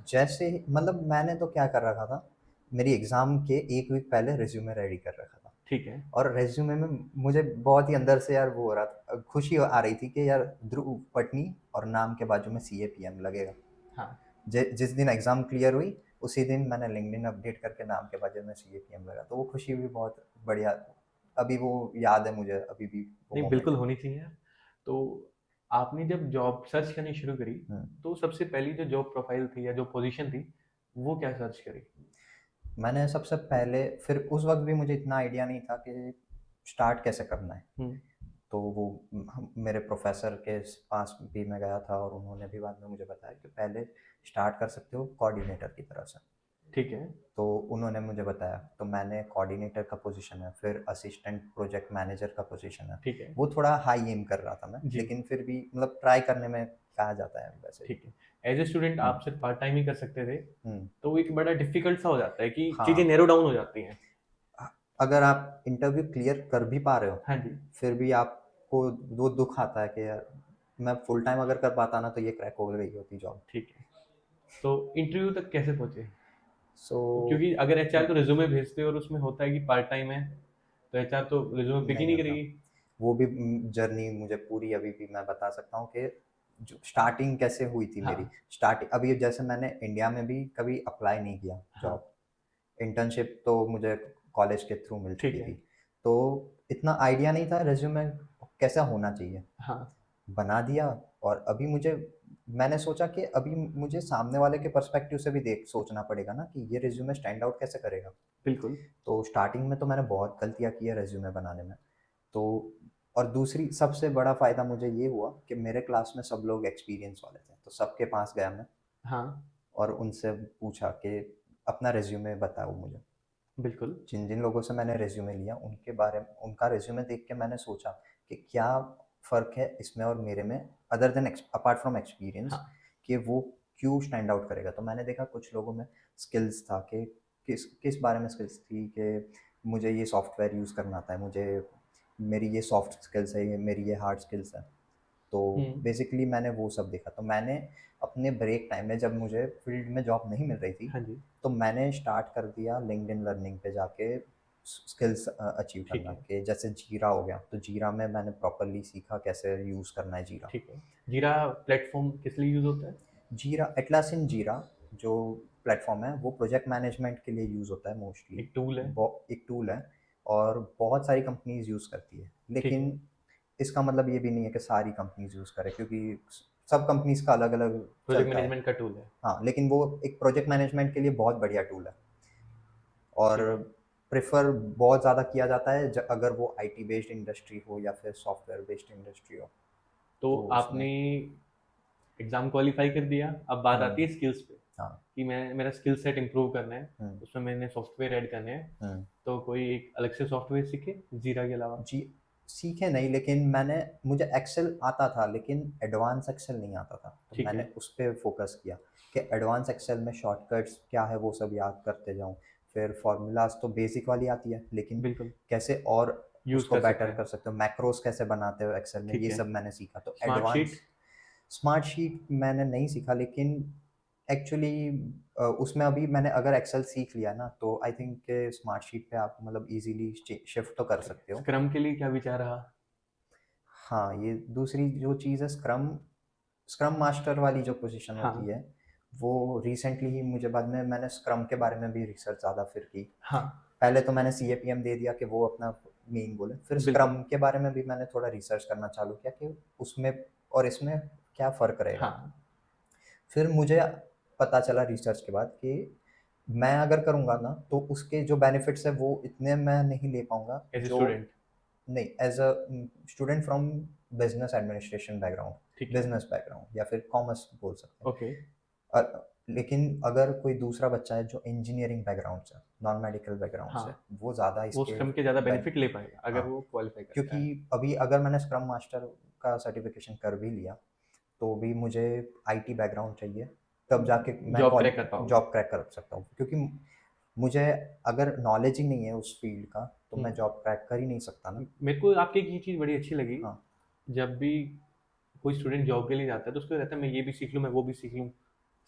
जैसे ही मतलब मैंने तो क्या कर रखा था, मेरी एग्ज़ाम के 1 वीक पहले रिज़्यूमे रेडी कर रखा था। ठीक है। और रिज़्यूमे में मुझे बहुत ही अंदर से यार वो हो रहा था, खुशी आ रही थी कि यार ध्रुव पटनी और नाम के बाजू में सीएपीएम लगेगा। हाँ। जिस दिन एग्ज़ाम क्लियर हुई, उसी दिन मैंने लिंक्डइन अपडेट करके नाम के बाजू में सीएपीएम लगा, तो वो खुशी भी बहुत बढ़िया, अभी वो याद है मुझे, अभी भी वो नहीं, मोमेंट बिल्कुल है। होनी चाहिए यार। तो आपने जब जॉब सर्च करनी शुरू करी, हम्म। तो सबसे पहली जो जॉब प्रोफाइल थी या जो पोजीशन थी, वो क्या सर्च करी? मैंने सबसे पहले, फिर उस वक्त भी मुझे इतना आइडिया नहीं था कि स्टार्ट कैसे करना है, हम्म। तो वो मेरे प्रोफेसर के पास भी मैं गया था और उन्होंने भी बाद में मुझे बताया कि पहले स्टार्ट कर सकते हो कोऑर्डिनेटर की तरह से। ठीक है। तो उन्होंने मुझे बताया, तो मैंने कोऑर्डिनेटर का पोजीशन है, फिर असिस्टेंट प्रोजेक्ट मैनेजर का पोजीशन है। ठीक है। वो थोड़ा हाई एम कर रहा था मैं, जी। लेकिन फिर भी मतलब ट्राई करने में कहा जाता है वैसे भी। ठीक है। एज ए स्टूडेंट हम्म। आप सिर्फ पार्ट टाइम ही कर सकते थे, हम्म। तो एक बड़ा डिफिकल्ट सा हो जाता है कि चीज़ें हाँ, नैरो डाउन हो जाती हैं। अगर आप इंटरव्यू क्लियर कर भी पा रहे हो, हाँ जी। फिर भी आपको वो दुख आता है कि यार मैं फुल टाइम अगर कर पाता ना, तो ये क्रैक हो गई होती जॉब। ठीक है। तो इंटरव्यू तक कैसे पहुंचे? सो क्योंकि अगर एचआर को रिज्यूमे भेजते हो और उसमें होता है कि पार्ट टाइम है, तो एचआर तो रिज्यूमे पिक ही नहीं नहीं होता, करेगी। वो भी जर्नी मुझे पूरी अभी भी मैं बता सकता हूँ कि जो स्टार्टिंग कैसे हुई थी मेरी। हाँ। स्टार्टिंग अभी जैसे मैंने इंडिया में भी कभी अप्लाई नहीं किया हाँ। जॉब, इंटर्नशिप तो मुझे कॉलेज के थ्रू मिल ठीक चुकी है। थी, तो इतना आइडिया नहीं था रेज्यूमे कैसा होना चाहिए। हाँ। बना दिया, और अभी मुझे, मैंने सोचा कि अभी मुझे सामने वाले के पर्सपेक्टिव से भी देख सोचना पड़ेगा ना कि ये रिज्यूमे स्टैंड आउट कैसे करेगा। बिल्कुल। तो स्टार्टिंग में तो मैंने बहुत गलतियाँ की है रेज्यूमे बनाने में। तो और दूसरी सबसे बड़ा फ़ायदा मुझे ये हुआ कि मेरे क्लास में सब लोग एक्सपीरियंस वाले थे, तो सबके पास गया मैं हाँ। और उनसे पूछा कि अपना रिज्यूमे बताओ मुझे। बिल्कुल। जिन जिन लोगों से मैंने रिज्यूमे लिया, उनके बारे में, उनका रिज्यूमे देख के मैंने सोचा कि क्या फ़र्क है इसमें और मेरे में, other than apart from experience, हाँ। कि वो क्यों स्टैंड आउट करेगा। तो मैंने देखा कुछ लोगों में स्किल्स था कि किस किस बारे में स्किल्स थी कि मुझे ये सॉफ्टवेयर यूज़ करना आता है, मुझे मेरी ये सॉफ्ट स्किल्स है, ये मेरी ये हार्ड स्किल्स है। तो हम्म। बेसिकली मैंने वो सब देखा, तो मैंने अपने ब्रेक टाइम में, जब मुझे फील्ड में जॉब नहीं मिल रही थी, हाँ जी। तो मैंने स्टार्ट कर दिया लिंक्डइन लर्निंग पे जाके स्किल्स अचीव ठीक करना, है। कि जैसे जीरा हो गया, तो जीरा में मैंने प्रॉपरली सीखा कैसे यूज़ करना है जीरा। ठीक है। जीरा प्लेटफॉर्म किस लिए यूज होता है? जीरा, एटलासिन जीरा जो प्लेटफॉर्म है, वो प्रोजेक्ट मैनेजमेंट के लिए यूज़ होता है मोस्टली। एक टूल है। एक टूल है, और बहुत सारी कंपनीज यूज़ करती है, ठीक लेकिन है। इसका मतलब ये भी नहीं है कि सारी कंपनीज यूज़ करें, क्योंकि सब कंपनीज का अलग अलग प्रोजेक्ट चलता है। मैनेजमेंट का टूल है। हाँ, लेकिन वो एक प्रोजेक्ट मैनेजमेंट के लिए बहुत बढ़िया टूल है, और ठीक है। प्रेफर बहुत ज़्यादा किया जाता है अगर वो आईटी बेस्ड इंडस्ट्री हो या फिर सॉफ्टवेयर बेस्ड इंडस्ट्री हो, तो तो उसमें। आपने एग्ज़ाम क्वालिफाई कर दिया, अब बात आती है स्किल्स पे हाँ। कि मैं मेरा स्किल सेट इम्प्रूव करना है, हम्म। उसमें मैंने सॉफ्टवेयर ऐड करने हैं, हम्म। तो कोई एक अलग से सॉफ्टवेयर सीखे जीरा के अलावा? जी, सीखे नहीं, लेकिन मुझे एक्सेल आता था, लेकिन एडवांस एक्सेल नहीं आता था, तो ठीक है। मैंने उस पर फोकस किया कि एडवांस एक्सेल में शॉर्टकट्स क्या है वो सब याद करते जाऊँ। फिर फार्मूलाज तो बेसिक वाली आती है, लेकिन बिल्कुल। कैसे और यूज़ उसको कर सकते बेटर हैं। कर सकते हो, मैक्रोस कैसे बनाते हो एक्सेल में, ठीक ये है। सब मैंने सीखा। तो smart sheet? Advance smart sheet मैंने नहीं सीखा, लेकिन एक्चुअली उसमें अभी मैंने अगर एक्सेल सीख लिया ना, तो आई थिंक के स्मार्ट शीट पे आप मतलब इजीली शिफ्ट तो कर ठीक है। सकते हो। स्क्रम के लिए क्या विचार रहा? हाँ, ये दूसरी जो चीज़ है, स्क्रम स्क्रम मास्टर वाली जो पोजीशन होती हाँ। है, वो रिसेंटली ही मुझे, बाद में मैंने स्क्रम के बारे में भी रिसर्च ज़्यादा फिर की। हाँ। पहले तो मैंने सीएपीएम दे दिया कि वो अपना मेन गोल है, फिर बिल्कुल। स्क्रम के बारे में भी मैंने थोड़ा रिसर्च करना चालू किया कि उसमें और इसमें क्या फ़र्क रहेगा। हाँ। फिर मुझे पता चला रिसर्च के बाद कि मैं अगर करूँगा ना, तो उसके जो बेनिफिट्स है वो इतने मैं नहीं ले पाऊँगा, एज ए जो स्टूडेंट। नहीं, as a student from business administration background, ठीक है। बिजनेस बैकग्राउंड या फिर कॉमर्स बोल सकते हैं। ओके। लेकिन अगर कोई दूसरा बच्चा है जो इंजीनियरिंग बैकग्राउंड से, नॉन मेडिकल बैकग्राउंड हाँ, से, वो ज़्यादा वो इसके स्क्रम के ज़्यादा बेन बेनिफिट ले पाएगा अगर हाँ, वो क्वालिफाई करता क्योंकि है। अभी अगर मैंने स्क्रम मास्टर का सर्टिफिकेशन कर भी लिया, तो भी मुझे आईटी बैकग्राउंड चाहिए, तब जाके मैं जॉब क्रैक कर पाओगे। जॉब क्रैक कर सकता हूँ, क्योंकि मुझे अगर नॉलेज ही नहीं है उस फील्ड का, तो मैं हम्म। जॉब क्रैक कर ही नहीं सकता ना। मेरे को आपकी एक ये चीज़ बड़ी अच्छी लगी, हाँ। जब भी कोई स्टूडेंट जॉब के लिए जाता है तो उसको रहता है मैं ये भी सीख लूँ, मैं वो भी सीख लूँ,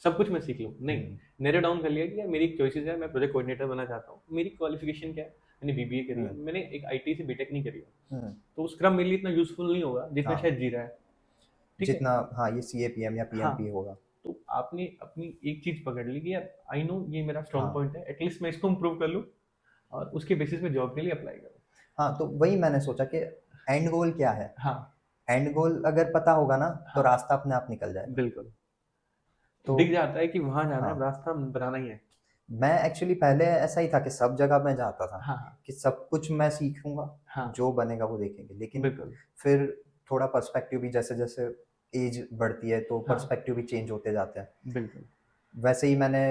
सब कुछ मैं सीख लूँ। नहीं, नैरो डाउन कर लिया कि यार मेरी एक चॉइसेस है, मैं प्रोजेक्ट कोऑर्डिनेटर बनना चाहता हूँ, मेरी क्वालिफिकेशन क्या है, मैंने बीबीए करी है, मैंने एक आईटी से बीटेक नहीं करी है, तो स्क्रम मेरे लिए इतना यूजफुल नहीं होगा जितना हाँ, शायद जीरा है। ठीक है। जितना, हाँ, ये CAPM या हाँ, PMP होगा। तो आपने अपनी एक चीज पकड़ ली कि यार आई नो ये मेरा स्ट्रॉन्ग हाँ, पॉइंट है, एटलीस्ट मैं इसको इम्प्रूव कर लूँ और उसके बेसिस पे जॉब के लिए अप्लाई करूँ। हाँ, तो वही मैंने सोचा कि एंड गोल क्या है। हाँ। एंड गोल अगर पता होगा ना तो हाँ, रास्ता अपने आप निकल जाएगा। बिल्कुल। तो दिख जाता है कि वहां जाना है, हाँ, रास्ता बनाना ही है। मैं एक्चुअली पहले ऐसा ही था कि सब जगह मैं जाता था हाँ हाँ। कि सब कुछ मैं सीखूंगा, हाँ, जो बनेगा वो देखेंगे। लेकिन बिल्कुल। फिर थोड़ा पर्सपेक्टिव भी, जैसे जैसे एज बढ़ती है तो हाँ, पर्सपेक्टिव भी चेंज होते जाते हैं। बिल्कुल। वैसे ही मैंने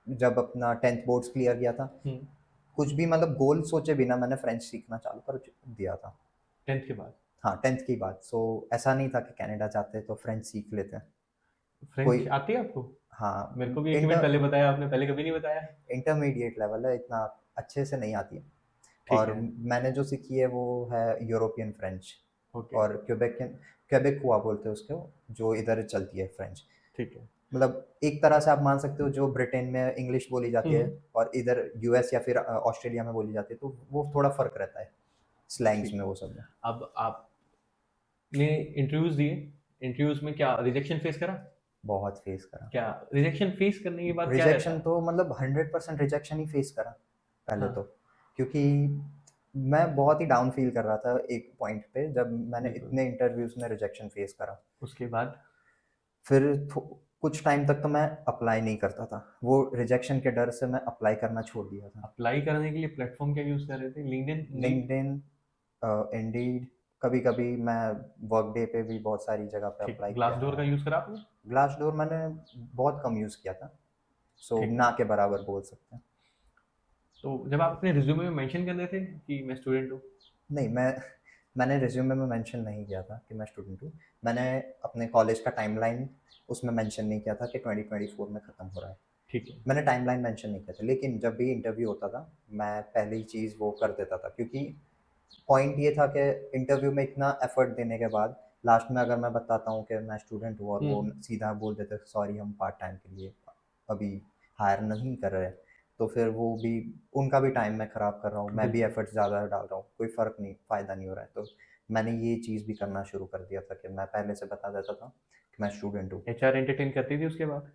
जब अपना 10th बोर्ड्स क्लियर किया था, हम्म। कुछ भी मतलब गोल सोचे बिना मैंने फ्रेंच सीखना चालू कर दिया था। 10th के बाद हाँ, 10th की बात। सो ऐसा नहीं था कि कनाडा जाते तो फ्रेंच सीख लेते हैं फ्रेंच कोई। आती है आपको? हाँ, मेरे को भी 1 मिनट पहले बताया आपने, पहले कभी नहीं बताया। इंटरमीडिएट लेवल है, इतना अच्छे से नहीं आती है। ठीक और है। मैंने जो सीखी है वो है यूरोपियन फ्रेंच, ओके। और क्वेबेक हुआ बोलते हैं उसको, जो इधर चलती है फ्रेंच। ठीक है। मतलब एक तरह से आप मान सकते हो जो ब्रिटेन में इंग्लिश बोली जाती है हम्म। और इधर यूएस या फिर ऑस्ट्रेलिया में बोली जाती है, तो वो थोड़ा फर्क रहता है स्लैंग्स ठीक में, है। वो सब में। अब आपने इंटरव्यूज दिए, इंटरव्यूज में क्या रिजेक्शन फेस करा? बहुत फेस करा। क्या रिजेक्शन फेस करने के बाद क्या रहता रिजेक्शन है? तो मतलब 100% रिजेक्शन ही फेस करा पहले तो, हाँ, क्योंकि मैं बहुत ही डाउन फील कर रहा था एक पॉइंट पे जब मैंने बिल्कुल। इतने इंटरव्यूज में रिजेक्शन फेस करा। उसके बाद? फिर कुछ टाइम तक तो मैं अप्लाई नहीं करता था, वो रिजेक्शन के डर से मैं अप्लाई करना छोड़ दिया था। अप्लाई करने के लिए प्लेटफॉर्म क्या यूज कर रहे थे? LinkedIn, Indeed? लिंक्डइन, इंडीड, कभी कभी मैं वर्कडे पे भी बहुत सारी जगह पे ठीक, अप्लाई ग्लास किया डोर है। का यूज करा आपने? ग्लास डोर मैंने बहुत कम यूज़ किया था, सो ठीक है। ना के बराबर बोल सकते हैं। तो जब आप अपने रिज्यूमे में मेंशन कर रहे थे कि मैं स्टूडेंट हूँ? नहीं, मैंने रिज्यूमे में मेंशन नहीं किया था कि मैं स्टूडेंट हूँ। मैंने अपने कॉलेज का टाइमलाइन उसमें मेंशन नहीं किया था कि 2024 में ख़त्म हो रहा है। ठीक है। मैंने टाइमलाइन मेंशन नहीं किया था, लेकिन जब भी इंटरव्यू होता था मैं पहली चीज़ वो कर देता था, क्योंकि पॉइंट ये था कि इंटरव्यू में इतना एफर्ट देने के बाद लास्ट में अगर मैं बताता हूँ कि मैं स्टूडेंट हूँ और वो हम्म। सीधा बोल देते सॉरी हम पार्ट टाइम के लिए अभी हायर नहीं कर रहे, तो फिर वो भी, उनका भी टाइम मैं ख़राब कर रहा हूँ, मैं भी बिल्कुल। एफर्ट ज़्यादा डाल रहा हूँ, कोई फ़र्क नहीं, फ़ायदा नहीं हो रहा है। तो मैंने ये चीज़ भी करना शुरू कर दिया था कि मैं पहले से बता देता था कि मैं स्टूडेंट हूँ। एचआर एंटरटेन करती थी उसके बाद?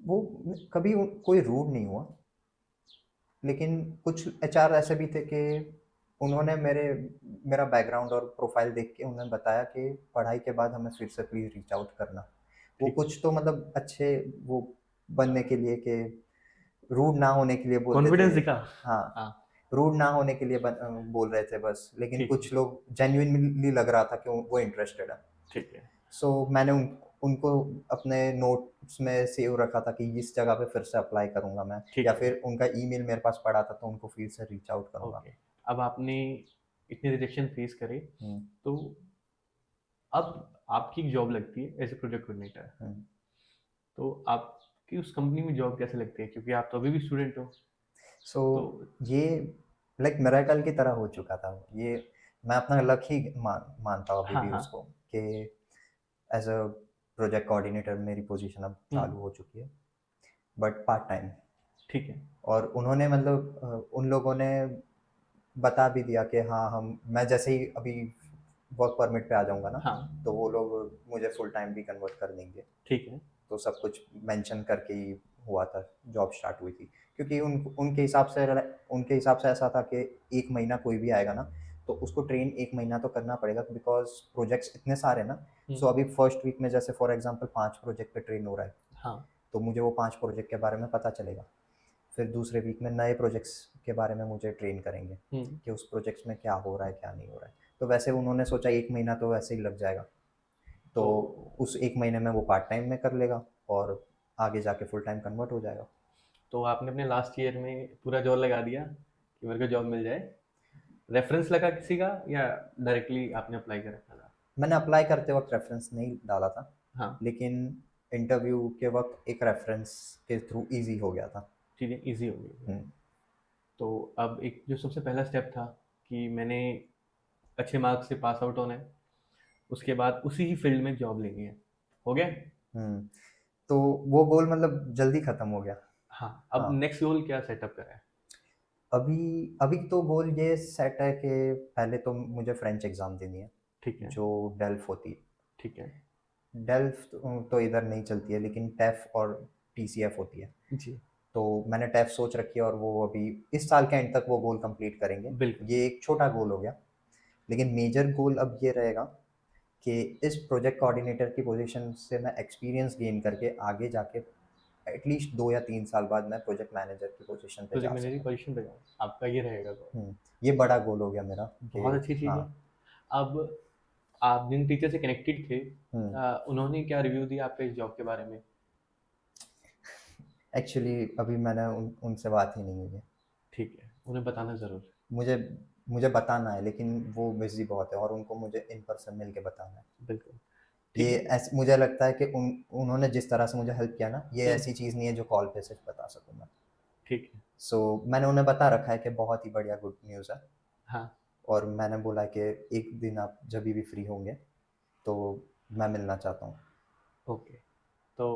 वो कभी कोई रूड नहीं हुआ, लेकिन कुछ एचआर ऐसे भी थे कि उन्होंने मेरा बैकग्राउंड और प्रोफाइल देख के उन्होंने बताया कि पढ़ाई के बाद हमें फिर से प्लीज़ रीच आउट करना। वो ठीक है। कुछ तो मतलब अच्छे वो बनने के लिए, कि रूड ना होने के लिए बोलते थे। कॉन्फिडेंस दिखा। हाँ, हाँ। रूड ना होने के लिए बोल रहे थे बस, लेकिन ठीक है। कुछ लोग जेन्युइनली लग रहा था कि वो इंटरेस्टेड है। ठीक है। सो मैंने उनको अपने नोट्स में सेव रखा था कि इस जगह पे फिर से अप्लाई करूँगा मैं, ठीक या है। फिर उनका ईमेल मेरे पास पड़ा था तो उनको फिर से रीच आउट करूँगा। ओके। अब आपने इतने रिजेक्शन फेस करे, हुँ, तो अब आपकी एक जॉब लगती है एज ए प्रोजेक्ट कोऑर्डिनेटर। हुँ। तो आपकी उस कंपनी में जॉब कैसे लगती है, क्योंकि आप तो अभी भी स्टूडेंट हो? सो तो ये लाइक मिरेकल की तरह हो चुका था। ये मैं अपना लक ही मानता हूँ अभी हाँ भी हाँ। उसको, कि एज़ अ प्रोजेक्ट कोऑर्डिनेटर मेरी पोज़ीशन अब चालू हम्म। हो चुकी है, बट पार्ट टाइम। ठीक है। और उन्होंने मतलब उन लोगों ने बता भी दिया कि हाँ, हम मैं जैसे ही अभी वर्क परमिट पे आ जाऊँगा ना, हाँ। तो वो लोग मुझे फुल टाइम भी कन्वर्ट कर देंगे। ठीक है। तो सब कुछ मेंशन करके ही हुआ था, जॉब स्टार्ट हुई थी। क्योंकि उनके हिसाब से ऐसा था कि 1 महीना कोई भी आएगा ना, तो उसको ट्रेन 1 महीना तो करना पड़ेगा, बिकॉज़ प्रोजेक्ट्स इतने सारे ना। सो हम्म। अभी फर्स्ट वीक में जैसे फॉर एग्ज़ाम्पल 5 प्रोजेक्ट पे ट्रेन हो रहा है, हाँ। तो मुझे वो 5 प्रोजेक्ट के बारे में पता चलेगा। फिर दूसरे वीक में नए प्रोजेक्ट्स के बारे में मुझे ट्रेन करेंगे हम्म। कि उस प्रोजेक्ट्स में क्या हो रहा है, क्या नहीं हो रहा है। तो वैसे उन्होंने सोचा 1 महीना तो वैसे ही लग जाएगा, तो तो उस 1 महीने में वो पार्ट टाइम में कर लेगा और आगे जाके फुल टाइम कन्वर्ट हो जाएगा। तो आपने अपने लास्ट ईयर में पूरा जोर लगा दिया कि मेरे को जॉब मिल जाए? रेफरेंस लगा किसी का या डायरेक्टली आपने अप्लाई कर रखा था? मैंने अप्लाई करते वक्त रेफरेंस नहीं डाला था, हाँ। लेकिन इंटरव्यू के वक्त एक रेफरेंस के थ्रू ईज़ी हो गया था। चीज़ें ईजी हो गई हैं। हुँ, तो अब एक जो सबसे पहला स्टेप था कि मैंने अच्छे मार्क्स से पास आउट होना है, उसके बाद उसी ही फील्ड में जॉब लेनी है, हो गया? हम्म। तो वो गोल मतलब जल्दी खत्म हो गया। हाँ, अब हाँ, नेक्स्ट गोल क्या सेटअप करा है? अभी अभी तो गोल ये सेट है कि पहले तो मुझे फ्रेंच एग्ज़ाम देनी है, ठीक है, जो डेल्फ होती है। ठीक है। डेल्फ तो इधर नहीं चलती है, लेकिन टेफ और टीसीएफ होती है। जी, तो मैंने टेफ सोच रखी है और वो अभी इस साल के एंड तक वो गोल कंप्लीट करेंगे। बिल्कुल। ये एक छोटा गोल हो गया, लेकिन मेजर गोल अब ये रहेगा कि इस प्रोजेक्ट कोऑर्डिनेटर की पोजीशन से मैं एक्सपीरियंस गेन करके आगे जाके एटलीस्ट 2 या 3 साल बाद मैं प्रोजेक्ट मैनेजर की पोजीशन पे प्रोजेक्ट जा मैनेजर की सकूँ। पोजीशन पे जाओ, आपका ये रहेगा गोल। ये बड़ा गोल हो गया मेरा कि बहुत अच्छी चीज़ हाँ। है। अब आप जिन टीचर से कनेक्टेड थे, हम्म। उन्होंने क्या रिव्यू दिया आपके इस जॉब के बारे में? एक्चुअली अभी मैंने उनसे बात ही नहीं हुई है। ठीक है, उन्हें बताना ज़रूर। मुझे मुझे बताना है, लेकिन वो बिजी बहुत है और उनको मुझे इन पर्सन मिल के बताना है। बिल्कुल, ये ठीक है। ऐसे मुझे लगता है कि उन्होंने जिस तरह से मुझे हेल्प किया ना, ये हुँ, ऐसी चीज़ नहीं है जो कॉल पे सिर्फ बता सकूँ मैं। ठीक है। सो मैंने उन्हें बता रखा है कि बहुत ही बढ़िया गुड न्यूज़ है, हाँ, और मैंने बोला कि एक दिन आप जब भी फ्री होंगे तो मैं मिलना चाहता हूँ। ओके। तो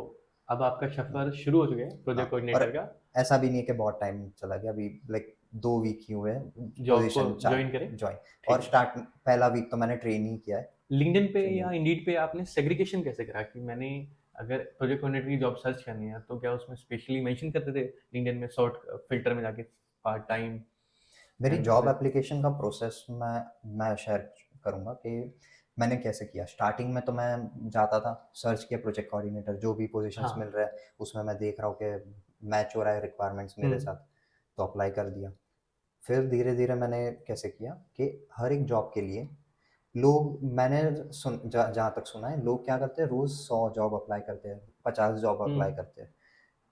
अब आपका सफ़र शुरू हो चुका है हाँ, प्रोजेक्ट और कोऑर्डिनेटर का। ऐसा भी नहीं है कि बहुत टाइम चला गया, अभी लाइक 2 वीक ही हुए हैं जॉब को पोजीशन जॉइन करें? चालू ज्वाइन। और ठीक है। स्टार्ट पहला वीक तो मैंने ट्रेन ही किया है। लिंक्डइन पे या ट्रेनिंग। इंडीड पे आपने सेग्रीगेशन कैसे करा कि मैंने अगर प्रोजेक्ट कोऑर्डिनेटर की जॉब सर्च करनी है, तो क्या उसमें स्पेशली मेंशन करते थे लिंक्डइन में सॉर्ट फ़िल्टर में जाके पार्ट टाइम मेरी एंड जॉब फिर? एप्लीकेशन का प्रोसेस मैं शेयर करूँगा कि मैंने कैसे किया। स्टार्टिंग में तो मैं जाता था, सर्च किया प्रोजेक्ट कोऑर्डिनेटर, जो भी पोजीशंस हाँ। मिल रहा है उसमें मैं देख रहा हूँ कि मैच हो रहा है रिक्वायरमेंट्स हुँ, मेरे साथ, तो अप्लाई कर दिया। फिर धीरे धीरे मैंने कैसे किया कि हर एक जॉब के लिए लोग, मैंने जहाँ तक सुना है, लोग क्या करते हैं, रोज़ 100 जॉब अप्लाई करते हैं, 50 जॉब हुँ, अप्लाई करते हैं।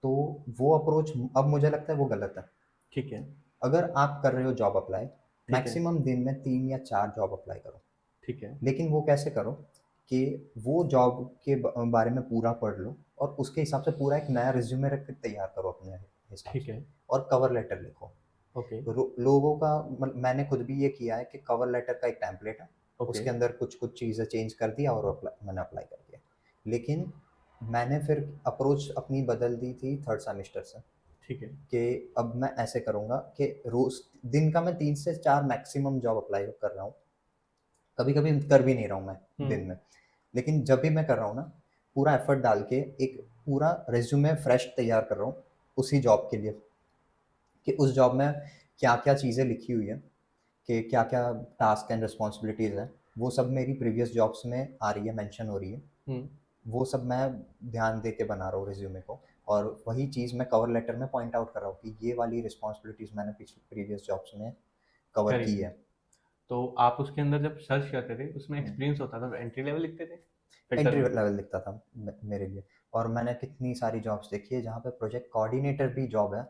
तो वो अप्रोच अब मुझे लगता है वो गलत है। ठीक है, अगर आप कर रहे हो जॉब अप्लाई, ठीक है, मैक्सिमम दिन में 3 या 4 जॉब अप्लाई करो। ठीक है, लेकिन वो कैसे करो कि वो जॉब के बारे में पूरा पढ़ लो और उसके हिसाब से पूरा एक नया रिज्यूमे रख के तैयार करो अपने हिसाब ठीक से, है, और कवर लेटर लिखो। ओके, लोगों का मैंने खुद भी ये किया है कि कवर लेटर का एक टेम्पलेट है, ओके, उसके अंदर कुछ कुछ चीज़ें चेंज कर दिया और मैंने अप्लाई कर दिया। लेकिन मैंने फिर अप्रोच अपनी बदल दी थी थर्ड सेमिस्टर से, ठीक है, कि अब मैं ऐसे करूँगा कि रोज़ दिन का मैं 3 से 4 मैक्सिमम जॉब अप्लाई कर रहा हूँ। कभी-कभी कर भी नहीं रहा हूँ मैं हुँ, दिन में। लेकिन जब भी मैं कर रहा हूँ ना, पूरा एफ़र्ट डाल के एक पूरा रिज़्यूमे फ्रेश तैयार कर रहा हूँ, उसी जॉब के लिए, कि उस जॉब में क्या-क्या चीज़ें लिखी हुई हैं, कि क्या-क्या टास्क एंड रिस्पॉन्सिबिलिटीज़ हैं, वो सब मेरी प्रीवियस जॉब्स में आ रही है, मेंशन हो रही है। हुँ, वो सब मैं ध्यान दे के बना रहा हूँ रिज्यूमे को, और वही चीज़ मैं कवर लेटर में पॉइंट आउट कर रहा हूँ कि ये वाली रिस्पॉन्सिबिलिटीज़ मैंने पिछली प्रीवियस जॉब्स में कवर करी की है। है। तो आप उसके अंदर जब सर्च करते थे, उसमें हुँ। एक्सपीरियंस होता था, तो एंट्री लेवल लिखते थे फ़िल्टर एंट्री में? लेवल दिखता था मेरे लिए। और मैंने कितनी सारी जॉब्स देखी है जहाँ पे प्रोजेक्ट कोऑर्डिनेटर भी जॉब है,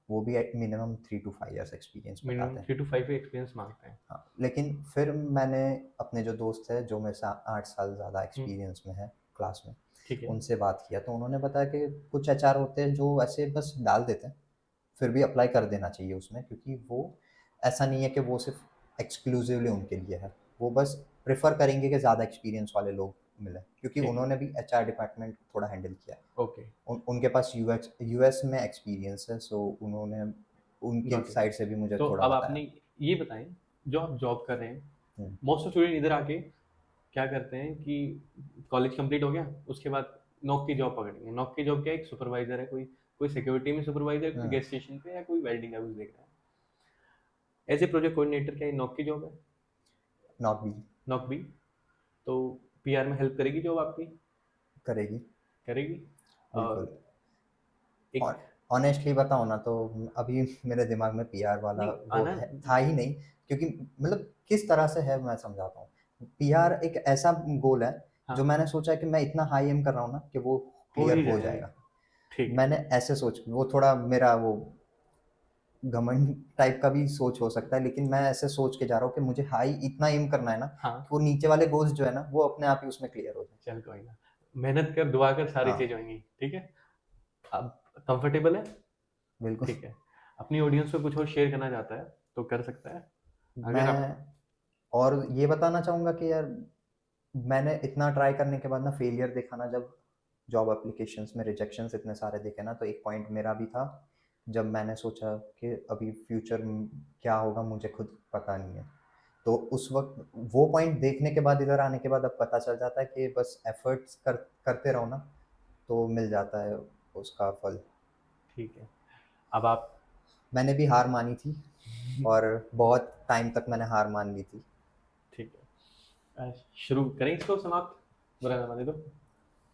वो भी at minimum 3 to 5 years experience minimum बताते हैं। 3 टू 5 एक्सपीरियंस माँगते हैं। हाँ, लेकिन फिर मैंने अपने जो दोस्त हैं जो मेरे से 8 साल ज़्यादा हुँ, एक्सपीरियंस में है क्लास में, ठीक है, उनसे बात किया तो उन्होंने बताया कि कुछ एचआर होते हैं जो ऐसे बस डाल देते हैं, फिर भी अप्लाई कर देना चाहिए उसमें, क्योंकि वो ऐसा नहीं है कि वो सिर्फ एक्सक्लूसिवली उनके लिए है। वो बस प्रेफ़र करेंगे कि ज़्यादा एक्सपीरियंस वाले लोग मिलें, क्योंकि ठीक है, उन्होंने भी एचआर डिपार्टमेंट थोड़ा हैंडल किया है। ओके, उनके पास यूएस में एक्सपीरियंस है, सो उन्होंने उनके गॉट इट। साइड से भी मुझे तो थोड़ा अब बताया। आपने ये बताएँ, जो आप जॉब कर रहे हैं, हुँ, मोस्ट ऑफ स्टूडेंट इधर आके क्या करते हैं कि कॉलेज कंप्लीट हो गया, उसके बाद नॉक की जॉब पकड़ेंगे। नॉक की जॉब क्या है? एक सुपरवाइज़र है, कोई कोई सिक्योरिटी में सुपरवाइज़र, कोई हुँ, गैस स्टेशन पे, या कोई वेल्डिंग का कुछ देख रहा है। एज़ ए प्रोजेक्ट कोऑर्डिनेटर क्या ये नॉक की जॉब है? नॉट भी नॉक भी? तो पीआर में हेल्प करेगी जॉब आपकी? करेगी, करेगी? बिल्कुल। और और एक ऑनेस्टली बताऊँ ना तो अभी मेरे दिमाग में पीआर वाला नहीं वो आना। है था ही नहीं, क्योंकि मतलब किस तरह से है मैं समझाता हूँ। पीआर एक ऐसा गोल है जो हाँ, मैंने सोचा है कि मैं इतना हाई एम कर रहा हूँ ना कि वो हो क्लियर ही हो जाएगा। जाएगा। ठीक है, मैंने ऐसे सोच, वो थोड़ा मेरा वो घमंड टाइप का भी सोच हो सकता है, लेकिन मैं ऐसे सोच के जा रहा हूँ कि मुझे हाई इतना एम करना है ना हाँ, कि वो नीचे वाले गोल्स जो है ना वो अपने आप ही उसमें क्लियर हो जाए। चल कोई ना। मेहनत कर, दुआ कर, सारी हाँ, चीज़ होंगी, ठीक है? अब कंफर्टेबल है? बिल्कुल। ठीक है। अपनी ऑडियंस को कुछ और शेयर करना चाहता है, तो कर सकता है। अगर आप मैं और ये बताना चाहूँगा कि यार मैंने इतना ट्राई करने के बाद ना फेलियर देखा ना, जब जॉब एप्लीकेशंस में रिजेक्शंस इतने सारे दिखे ना, तो एक पॉइंट मेरा भी था जब मैंने सोचा कि अभी फ्यूचर क्या होगा मुझे खुद पता नहीं है। तो उस वक्त वो पॉइंट देखने के बाद इधर आने के बाद अब पता चल जाता है कि बस एफर्ट्स करते रहो ना, तो मिल जाता है उसका फल। ठीक है, अब आप मैंने भी हार मानी थी और बहुत टाइम तक मैंने हार मान ली थी। ठीक है, शुरू करें इसको समाप्त, बुरा ना माने तो।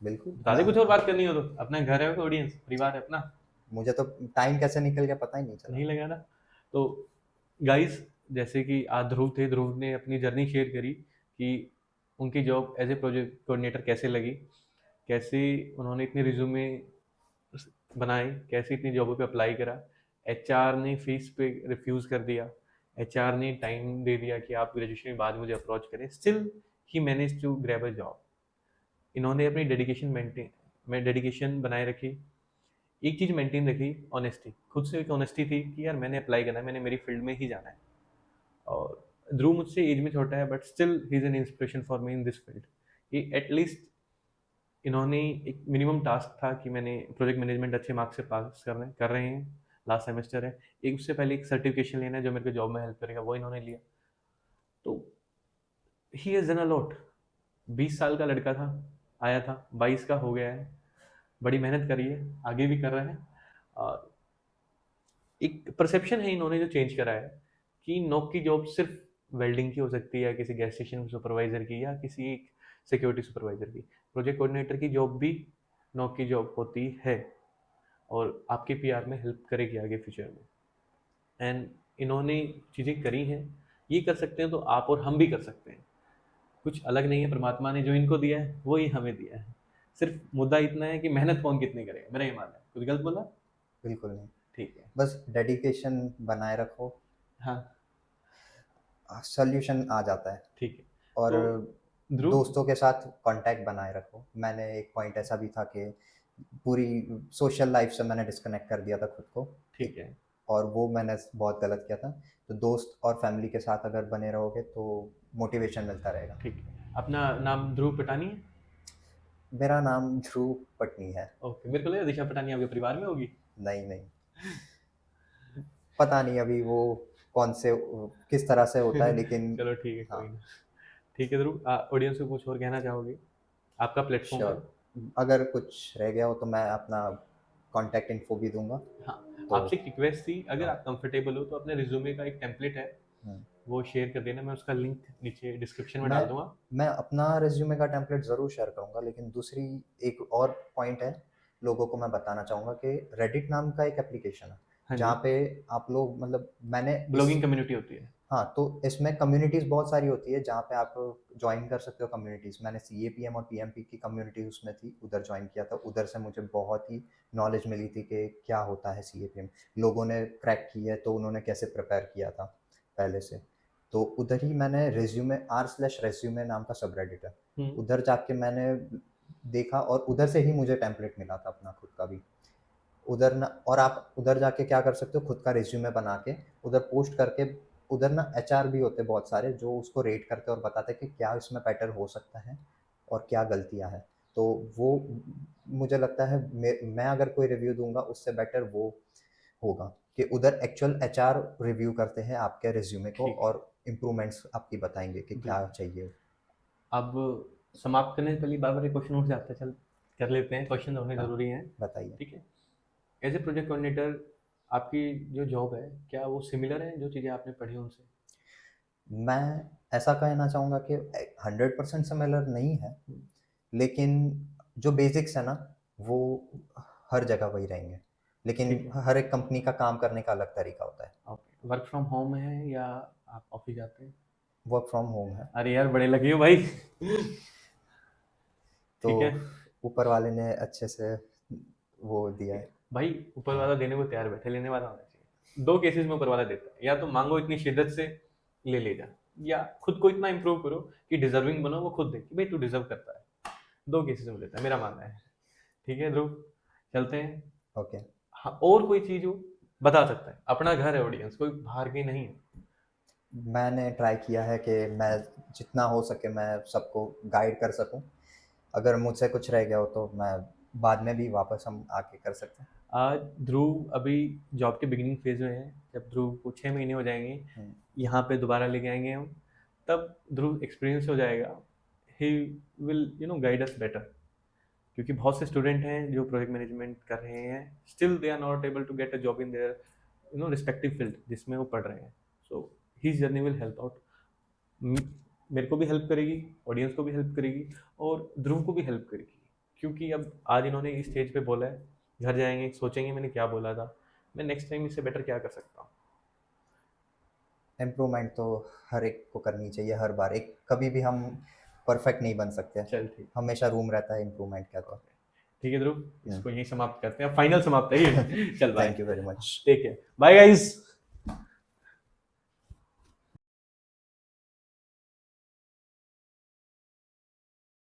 बिल्कुल बता दे कुछ और बात करनी हो तो, अपना घर है, ऑडियंस परिवार है अपना, मुझे तो टाइम कैसे निकल गया पता ही नहीं चला। नहीं लगा ना। तो गाइस, जैसे कि आज ध्रुव थे, ध्रुव ने अपनी जर्नी शेयर करी कि उनकी job as a project coordinator कैसे लगी, कैसे उन्होंने इतने रिज्यूमे बनाए, कैसे इतनी जॉबों पे अप्लाई करा, एचआर ने फीस पे रिफ्यूज़ कर दिया, एचआर ने टाइम दे दिया कि आप ग्रेजुएशन के बाद मुझे अप्रोच करें, still he manage to grab a job. इन्होंने अपनी डेडिकेशन बनाए रखी, एक चीज़ मेंटेन रखी, ऑनेस्टी, खुद से एक ऑनेस्टी थी कि यार मैंने अप्लाई करना है, मैंने मेरी फील्ड में ही जाना है। और ध्रुव मुझसे एज में छोटा है, but still he is an inspiration for me in this field. कि एटलीस्ट इन्होंने एक मिनिमम टास्क था कि मैंने प्रोजेक्ट मैनेजमेंट अच्छे मार्क्स से पास कर रहे हैं, लास्ट सेमेस्टर है, एक उससे पहले एक सर्टिफिकेशन लेना है जो मेरे को जॉब में हेल्प करेगा, वो इन्होंने लिया। तो he has done a lot. 20 साल का लड़का था, आया था, 22 का हो गया है, बड़ी मेहनत करी है, आगे भी कर रहा है। और एक परसेप्शन है इन्होंने जो चेंज करा है कि नौक की जॉब सिर्फ वेल्डिंग की हो सकती है, किसी गैस स्टेशन सुपरवाइजर की, या किसी एक सिक्योरिटी सुपरवाइजर की। प्रोजेक्ट कोऑर्डिनेटर की जॉब भी नौक की जॉब होती है और आपके पीआर में हेल्प करेगी आगे फ्यूचर में। एंड इन्होंने चीज़ें करी हैं, ये कर सकते हैं तो आप और हम भी कर सकते हैं। कुछ अलग नहीं है, परमात्मा ने जो इनको दिया है वो ही हमें दिया है। सिर्फ मुद्दा इतना है कि मेहनत कौन कितनी करेगा, मेरा ये मानना है। कुछ गलत बोला? बिल्कुल नहीं, ठीक है। बस डेडिकेशन बनाए रखो, हाँ, सॉल्यूशन आ जाता है। ठीक है। और तो ध्रुव, दोस्तों के साथ कांटेक्ट बनाए रखो। मैंने एक पॉइंट ऐसा भी था कि पूरी सोशल लाइफ से मैंने डिस्कनेक्ट कर दिया था खुद को ठीक एक, है, और वो मैंने बहुत गलत किया था। तो दोस्त और फैमिली के साथ अगर बने रहोगे तो मोटिवेशन मिलता रहेगा। ठीक है। अपना नाम ध्रुव पटानी है? मेरा नाम ध्रुव पटनी है। ओके, मेरे को लगा दिशा पटानी आपके परिवार में होगी। नहीं नहीं, पता नहीं अभी वो कौन से किस तरह से होता है, लेकिन चलो ठीक है, हाँ। कोई ना। ठीक है ध्रुव, ऑडियंस को कुछ और कहना चाहोगे? आपका प्लेटफॉर्म है। श्योर, अगर कुछ रह गया हो तो मैं अपना कांटेक्ट इन्फो भी दूंगा। हाँ, तो आपसे एक रिक्वेस्ट थी, अगर हाँ। आप कंफर्टेबल हो तो अपने रिज्यूमे का एक टेम्पलेट है, हम्म। वो शेयर कर देना, मैं उसका लिंक नीचे डिस्क्रिप्शन में मैं डाल दूंगा। मैं अपना रिज्यूमे का टेम्पलेट ज़रूर शेयर करूँगा, लेकिन दूसरी एक और पॉइंट है, लोगों को मैं बताना चाहूँगा कि रेडिट नाम का एक एप्लीकेशन है हाँ जी, जहाँ पे आप लोग मतलब मैंने इस ब्लॉगिंग कम्युनिटी होती है। हाँ, तो इसमें कम्युनिटीज़ बहुत सारी होती है जहाँ पे आप जॉइन कर सकते हो कम्युनिटीज़। मैंने CAPM और PMP की कम्युनिटी उसमें थी, उधर जॉइन किया था। उधर से मुझे बहुत ही नॉलेज मिली थी कि क्या होता है CAPM। लोगों ने क्रैक की है तो उन्होंने कैसे प्रिपेयर किया था पहले से। तो उधर ही मैंने रेज़्यूमे r/resume नाम का सबरेडिट है, हम्म, उधर जाके मैंने देखा और उधर से ही मुझे टेम्पलेट मिला था अपना खुद का भी। उधर ना, और आप उधर जाके क्या कर सकते हो, खुद का रिज्यूमे बना के उधर पोस्ट करके, उधर ना एचआर भी होते हैं बहुत सारे जो उसको रेट करते हैं और बताते हैं कि क्या इसमें बेटर हो सकता है और क्या गलतियाँ हैं। तो वो मुझे लगता है मैं अगर कोई रिव्यू दूंगा उससे बेटर वो होगा कि उधर एक्चुअल एचआर रिव्यू करते हैं आपके रिज्यूमे को ठीक है। और इम्प्रूवमेंट्स आपकी बताएंगे कि क्या बिल्कुल। चाहिए। अब समाप्त करने से पहले बार बार क्वेश्चन उठ जाता है, चल कर लेते हैं, क्वेश्चन होने हाँ, ज़रूरी हैं। बताइए। ठीक है। एज ए प्रोजेक्ट कोऑर्डिनेटर, आपकी जो जॉब है, क्या वो सिमिलर है जो चीज़ें आपने पढ़ी उनसे? मैं ऐसा कहना चाहूँगा कि 100% सिमिलर नहीं है, हम्म, लेकिन जो बेसिक्स है ना वो हर जगह वही रहेंगे, लेकिन ठीक है। हर एक कंपनी का काम करने का अलग तरीका होता है। ओके, वर्क फ्रॉम होम है या आप ऑफिस जाते हैं? वर्क फ्रॉम होम है। अरे यार, बड़े लगे हो भाई। तो ठीक है। ऊपर वाले ने अच्छे से वो दिया ठीक है है। भाई, ऊपर हाँ। वाला देने को तैयार, बैठे लेने वाला होना चाहिए। दो केसेस में ऊपर वाला देता है, या तो मांगो इतनी शिद्दत से, ले जा, या खुद को इतना इंप्रूव करो कि डिजर्विंग बनो, वो खुद दे कि भाई तू डिजर्व करता है। दो केसेस में देता है, मेरा मानना है। ठीक है ध्रुव, चलते हैं। ओके। हाँ, और कोई चीज हो बता सकता है, अपना घर है, ऑडियंस कोई बाहर की नहीं है। मैंने ट्राई किया है कि मैं जितना हो सके मैं सबको गाइड कर सकूं। अगर मुझसे कुछ रह गया हो तो मैं बाद में भी वापस हम आके कर सकते हैं। आज ध्रुव अभी जॉब के बिगिनिंग फेज में है। जब ध्रुव को 6 महीने हो जाएंगे, हम्म, यहाँ पे दोबारा लेके आएंगे हम, तब ध्रुव एक्सपीरियंस हो जाएगा। He will guide us better. क्योंकि बहुत से स्टूडेंट हैं जो प्रोजेक्ट मैनेजमेंट कर रहे हैं, still they are not able to get a job in their respective field जिसमें वो पढ़ रहे हैं। So his journey will help out. मेरे को भी हेल्प करेगी, ऑडियंस को भी हेल्प करेगी, और ध्रुव को भी हेल्प करेगी। क्योंकि अब आज इन्होंने इस स्टेज पे बोला है, घर जाएंगे सोचेंगे मैंने क्या बोला था, मैं नेक्स्ट टाइम इससे बेटर क्या कर सकता हूँ। इम्प्रूवमेंट तो हर एक को करनी चाहिए हर बार। एक कभी भी हम परफेक्ट नहीं बन सकते, चल ठीक। हमेशा रूम रहता है इम्प्रूवमेंट का। तो ठीक है ध्रुव, इसको यहीं समाप्त करते हैं, फाइनल समाप्त है ये। चल bye. Thank you very much. Take care, bye guys.